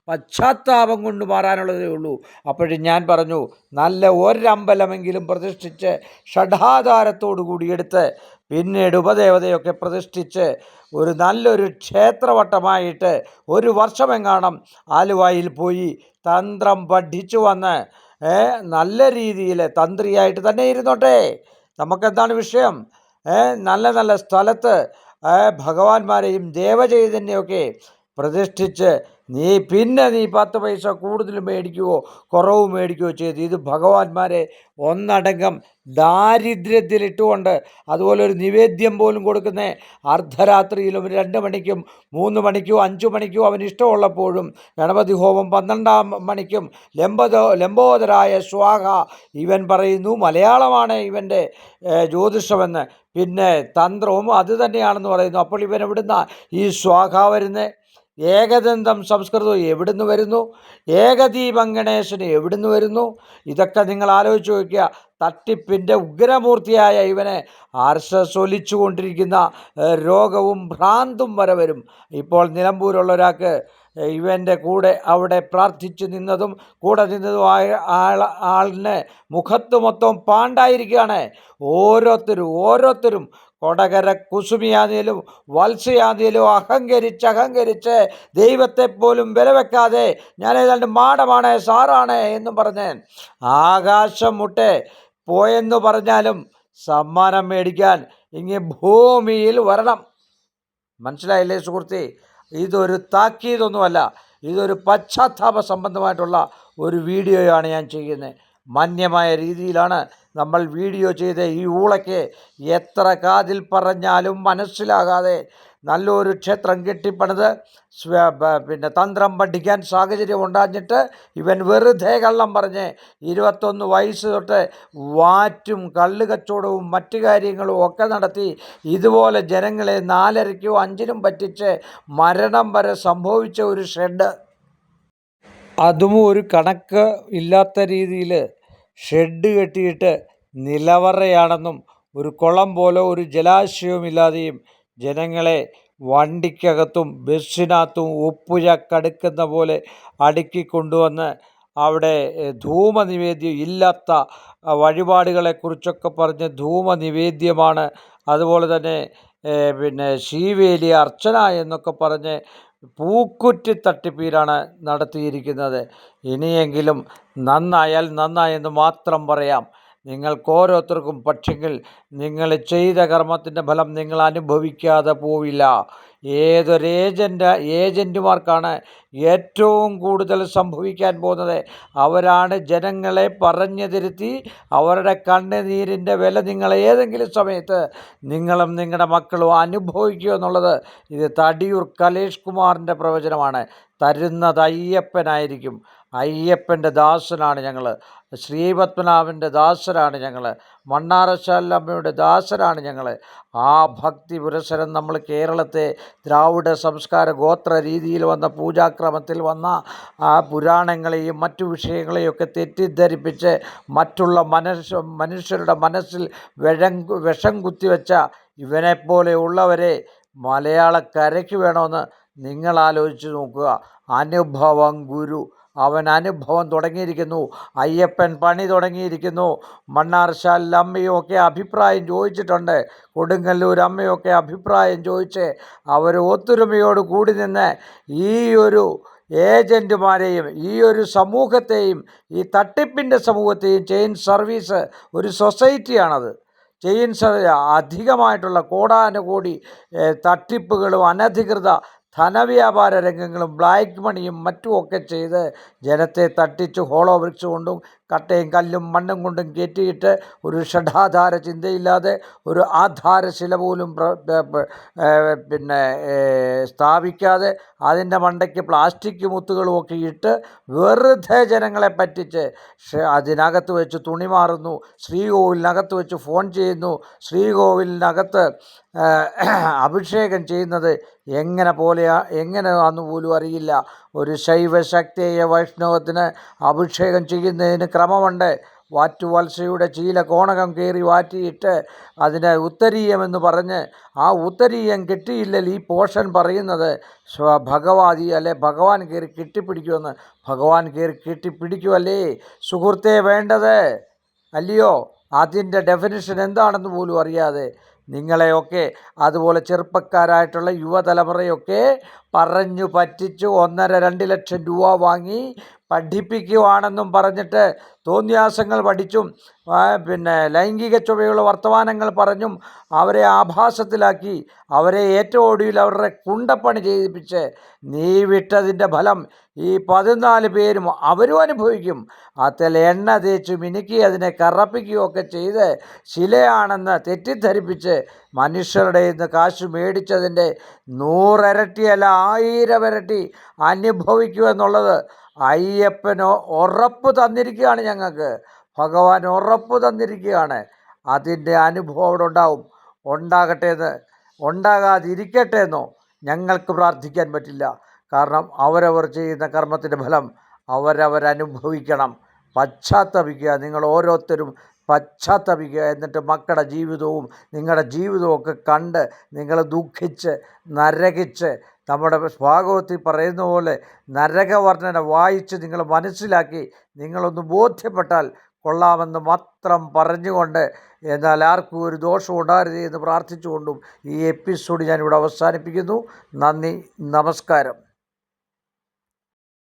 പശ്ചാത്താപം കൊണ്ട് മാറാനുള്ളതേ ഉള്ളൂ. അപ്പോഴും ഞാൻ പറഞ്ഞു, നല്ല ഒരമ്പലമെങ്കിലും പ്രതിഷ്ഠിച്ച് ഷഡാധാരത്തോടു കൂടി എടുത്ത് പിന്നീട് ഉപദേവതയൊക്കെ പ്രതിഷ്ഠിച്ച് ഒരു നല്ലൊരു ക്ഷേത്രവട്ടമായിട്ട് ഒരു വർഷമെങ്ങാണം ആലുവായിൽ പോയി തന്ത്രം പഠിച്ചു വന്ന് നല്ല രീതിയിൽ തന്ത്രിയായിട്ട് തന്നെ ഇരുന്നോട്ടെ. നമുക്കെന്താണ് വിഷയം? നല്ല നല്ല സ്ഥലത്ത് ഭഗവാന്മാരെയും ദേവചൈതന്യമൊക്കെ പ്രതിഷ്ഠിച്ച് നീ 10 പൈസ കൂടുതൽ മേടിക്കുകയോ കുറവ് മേടിക്കുകയോ ചെയ്ത് ഇത് ഭഗവാന്മാരെ ഒന്നടങ്കം ദാരിദ്ര്യത്തിലിട്ടുകൊണ്ട്, അതുപോലെ ഒരു നിവേദ്യം പോലും കൊടുക്കുന്ന അർദ്ധരാത്രിയിലും 2 മണിക്കും 3 മണിക്കും 5 മണിക്കും അവന് ഇഷ്ടമുള്ളപ്പോഴും, ഗണപതി ഹോമം 12-ാം മണിക്കും ലംബോദരായ സ്വാഹ ഇവൻ പറയുന്നു. മലയാളമാണ് ഇവൻ്റെ ജ്യോതിഷമെന്ന്, പിന്നെ തന്ത്രവും അത് തന്നെയാണെന്ന് പറയുന്നു. അപ്പോൾ ഇവൻ എവിടുന്ന ഈ സ്വാഹ വരുന്നത്? ഏകദന്തം സംസ്കൃതം എവിടുന്ന് വരുന്നു? ഏകദീപം ഗണേശന് എവിടുന്ന് വരുന്നു? ഇതൊക്കെ നിങ്ങൾ ആലോചിച്ച് നോക്കുക. തട്ടിപ്പിൻ്റെ ഉഗ്രമൂർത്തിയായ ഇവനെ ആർഷൊലിച്ചു കൊണ്ടിരിക്കുന്ന രോഗവും ഭ്രാന്തും വരെ വരും. ഇപ്പോൾ നിലമ്പൂരുള്ള ഒരാൾക്ക് ഇവൻ്റെ കൂടെ അവിടെ പ്രാർത്ഥിച്ചു നിന്നതും കൂടെ നിന്നതുമായ ആളിന് മുഖത്ത് മൊത്തം പാണ്ടായിരിക്കുകയാണ്. ഓരോരുത്തരും കൊടകര കുസുമിയാന്നേലും വത്സയാന്നേലും അഹങ്കരിച്ച് ദൈവത്തെ പോലും വില വെക്കാതെ ഞാൻ ഏതാണ്ട് മാടമാണ് സാറാണ് എന്നും പറഞ്ഞ് ആകാശം മുട്ടെ പോയെന്ന് പറഞ്ഞാലും സമ്മാനം മേടിക്കാൻ ഇങ്ങനെ ഭൂമിയിൽ വരണം. മനസ്സിലായില്ലേ സുഹൃത്തേ? ഇതൊരു താക്കീതൊന്നുമല്ല, ഇതൊരു പശ്ചാത്താപ സംബന്ധമായിട്ടുള്ള ഒരു വീഡിയോയാണ് ഞാൻ ചെയ്യുന്നത്. മാന്യമായ രീതിയിലാണ് നമ്മൾ വീഡിയോ ചെയ്ത് ഈ ഊളയ്ക്ക് എത്ര കാതിൽ പറഞ്ഞാലും മനസ്സിലാകാതെ നല്ലൊരു ക്ഷേത്രം കെട്ടിപ്പണിത് പിന്നെ തന്ത്രം പഠിക്കാൻ സാഹചര്യം ഉണ്ടാഞ്ഞിട്ട് ഇവൻ വെറുതെ കള്ളം പറഞ്ഞ് 21 വയസ്സ് തൊട്ട് വാറ്റും കള്ള് കച്ചവടവും മറ്റു കാര്യങ്ങളും ഒക്കെ നടത്തി ഇതുപോലെ ജനങ്ങളെ 4:30-ക്കും 5-നും പറ്റിച്ച് മരണം വരെ സംഭവിച്ച ഒരു ഷെഡ്, അതും ഒരു കണക്ക് ഇല്ലാത്ത രീതിയിൽ ഷെഡ് കെട്ടിയിട്ട് നിലവറയാണെന്നും ഒരു കുളം പോലെ ഒരു ജലാശയവുമില്ലാതെയും ജനങ്ങളെ വണ്ടിക്കകത്തും ബസ്സിനകത്തും ഉപ്പുര കടുക്കുന്ന പോലെ അടുക്കിക്കൊണ്ടുവന്ന് അവിടെ ധൂമനിവേദ്യം ഇല്ലാത്ത വഴിപാടുകളെക്കുറിച്ചൊക്കെ പറഞ്ഞ് ധൂമനിവേദ്യമാണ്, അതുപോലെ തന്നെ പിന്നെ ശീവേലി അർച്ചന എന്നൊക്കെ പറഞ്ഞ് പൂക്കുറ്റി തട്ടിപ്പീരാണ് നടത്തിയിരിക്കുന്നത്. ഇനിയെങ്കിലും നന്നായാൽ നന്നായെന്ന് മാത്രം പറയാം. നിങ്ങൾക്ക് ഓരോരുത്തർക്കും പക്ഷെങ്കിൽ നിങ്ങൾ ചെയ്ത കർമ്മത്തിൻ്റെ ഫലം നിങ്ങൾ അനുഭവിക്കാതെ പോവില്ല. ഏതൊരു ഏജൻറ്റുമാർക്കാണ് ഏറ്റവും കൂടുതൽ സംഭവിക്കാൻ പോകുന്നത്. അവരാണ് ജനങ്ങളെ പറഞ്ഞു തിരുത്തി അവരുടെ കണ്ണുനീരിൻ്റെ വില നിങ്ങൾ ഏതെങ്കിലും സമയത്ത് നിങ്ങളും നിങ്ങളുടെ മക്കളും അനുഭവിക്കുക എന്നുള്ളത് ഇത് തടിയൂർ കലേഷ് കുമാറിൻ്റെ പ്രവചനമാണ്. തരുന്നത് അയ്യപ്പനായിരിക്കും. അയ്യപ്പൻ്റെ ദാസനാണ് ഞങ്ങൾ. ശ്രീപത്മനാഭൻ്റെ ദാസരാണ് ഞങ്ങൾ. മണ്ണാറശാലമ്മയുടെ ദാസരാണ് ഞങ്ങൾ. ആ ഭക്തി പുരസരം നമ്മൾ കേരളത്തെ ദ്രാവിഡ സംസ്കാര ഗോത്ര രീതിയിൽ വന്ന പൂജാക്രമത്തിൽ വന്ന ആ പുരാണങ്ങളെയും മറ്റു വിഷയങ്ങളെയൊക്കെ തെറ്റിദ്ധരിപ്പിച്ച് മറ്റുള്ള മനുഷ്യരുടെ മനസ്സിൽ വിഷം കുത്തിവെച്ച ഇവനെപ്പോലെയുള്ളവരെ മലയാളക്കരയ്ക്ക് വേണമെന്ന് നിങ്ങൾ ആലോചിച്ച് നോക്കുക. അനുഭവം ഗുരു. അവൻ അനുഭവം തുടങ്ങിയിരിക്കുന്നു. അയ്യപ്പൻ പണി തുടങ്ങിയിരിക്കുന്നു. മണ്ണാർശാലിൽ അമ്മയൊക്കെ അഭിപ്രായം ചോദിച്ചിട്ടുണ്ട്. കൊടുങ്ങല്ലൂർ അമ്മയൊക്കെ അഭിപ്രായം ചോദിച്ച് അവർ ഒത്തൊരുമയോട് കൂടി നിന്ന് ഈ ഒരു ഏജൻറ്റുമാരെയും ഈ ഒരു സമൂഹത്തെയും ഈ തട്ടിപ്പിൻ്റെ സമൂഹത്തെയും ചെയിൻ സർവീസ് ഒരു സൊസൈറ്റിയാണത്. ചെയിൻ അധികമായിട്ടുള്ള കോടാനുകോടി തട്ടിപ്പുകളും അനധികൃത ധനവ്യാപാര രംഗങ്ങളും ബ്ലാക്ക് മണിയും മറ്റുമൊക്കെ ചെയ്ത് ജനത്തെ തട്ടിച്ച് ഹോളോ ബ്രിക്സ് കൊണ്ടും കട്ടയും കല്ലും മണ്ണും കൊണ്ടും കയറ്റിയിട്ട് ഒരു ഷഡാധാര ചിന്തയില്ലാതെ ഒരു ആധാരശില പോലും സ്ഥാപിക്കാതെ അതിൻ്റെ മണ്ടയ്ക്ക് പ്ലാസ്റ്റിക് മുത്തുകളുമൊക്കെ ഇട്ട് വെറുതെ ജനങ്ങളെ പറ്റിച്ച് അതിനകത്ത് വെച്ച് തുണി മാറുന്നു. ശ്രീകോവിലിനകത്ത് വെച്ച് ഫോൺ ചെയ്യുന്നു. ശ്രീകോവിലിനകത്ത് അഭിഷേകം ചെയ്യുന്നത് എങ്ങനെയാണെന്ന് പോലും അറിയില്ല. ഒരു ശൈവശക്തിയ വൈഷ്ണവത്തിന് അഭിഷേകം ചെയ്യുന്നതിന് ക്രമമുണ്ട്. വാറ്റുവത്സയുടെ ചീല കോണകം കയറി വാറ്റിയിട്ട് അതിനെ ഉത്തരീയമെന്ന് പറഞ്ഞ് ആ ഉത്തരീയം കിട്ടിയില്ലെങ്കിൽ ഈ പോഷൻ പറയുന്നത് ഭഗവാദി അല്ലെ ഭഗവാൻ കയറി കെട്ടിപ്പിടിക്കുമെന്ന്. ഭഗവാൻ കയറി കെട്ടിപ്പിടിക്കുമല്ലേ സുഹൃത്തെ വേണ്ടത്, അല്ലയോ? അതിൻ്റെ ഡെഫിനിഷൻ എന്താണെന്ന് പോലും അറിയാതെ നിങ്ങളെയൊക്കെ അതുപോലെ ചെറുപ്പക്കാരായിട്ടുള്ള യുവതലമുറയൊക്കെ പറഞ്ഞു പറ്റിച്ച് 1.5-2 ലക്ഷം രൂപ വാങ്ങി പഠിപ്പിക്കുവാണെന്നും പറഞ്ഞിട്ട് തോന്നിയാസങ്ങൾ പഠിച്ചും ലൈംഗിക ചുവയുള്ള വർത്തമാനങ്ങൾ പറഞ്ഞും അവരെ ആഭാസത്തിലാക്കി അവരെ ഏറ്റവും ഒടുവിൽ അവരുടെ കുണ്ടപ്പണി ചെയ്യിപ്പിച്ച് നീ വിട്ടതിൻ്റെ ഫലം ഈ 14 പേരും അവരും അനുഭവിക്കും. അതിൽ എണ്ണ തേച്ച് മിനുക്കി അതിനെ കറപ്പിക്കുകയൊക്കെ ചെയ്ത് ശിലയാണെന്ന് തെറ്റിദ്ധരിപ്പിച്ച് മനുഷ്യരുടെ ഇന്ന് കാശ് മേടിച്ചതിൻ്റെ 100 ഇരട്ടിയല്ല 1000 ഇരട്ടി അനുഭവിക്കുക എന്നുള്ളത് അയ്യപ്പനോ ഉറപ്പ് തന്നിരിക്കുകയാണ്. ഞങ്ങൾക്ക് ഭഗവാൻ ഉറപ്പ് തന്നിരിക്കുകയാണ്. അതിൻ്റെ അനുഭവം അവിടെ ഉണ്ടാവും. ഉണ്ടാകാതിരിക്കട്ടെ എന്നോ ഞങ്ങൾക്ക് പ്രാർത്ഥിക്കാൻ പറ്റില്ല. കാരണം അവരവർ ചെയ്യുന്ന കർമ്മത്തിൻ്റെ ഫലം അവരവരനുഭവിക്കണം. പശ്ചാത്തപിക്കുക, നിങ്ങൾ ഓരോരുത്തരും പശ്ചാത്തപിക്കുക. എന്നിട്ട് മക്കളുടെ ജീവിതവും നിങ്ങളുടെ ജീവിതവും ഒക്കെ കണ്ട് നിങ്ങൾ ദുഃഖിച്ച് നരകിച്ച് നമ്മുടെ ഭാഗവത്തിൽ പറയുന്ന പോലെ നരകവർണ്ണന വായിച്ച് നിങ്ങൾ മനസ്സിലാക്കി നിങ്ങളൊന്ന് ബോധ്യപ്പെട്ടാൽ കൊള്ളാമെന്ന് മാത്രം പറഞ്ഞുകൊണ്ട്, എന്നാൽ ആർക്കും ഒരു ദോഷം ഉണ്ടാകരുത് എന്ന് പ്രാർത്ഥിച്ചുകൊണ്ടും ഈ എപ്പിസോഡ് ഞാനിവിടെ അവസാനിപ്പിക്കുന്നു. നന്ദി, നമസ്കാരം.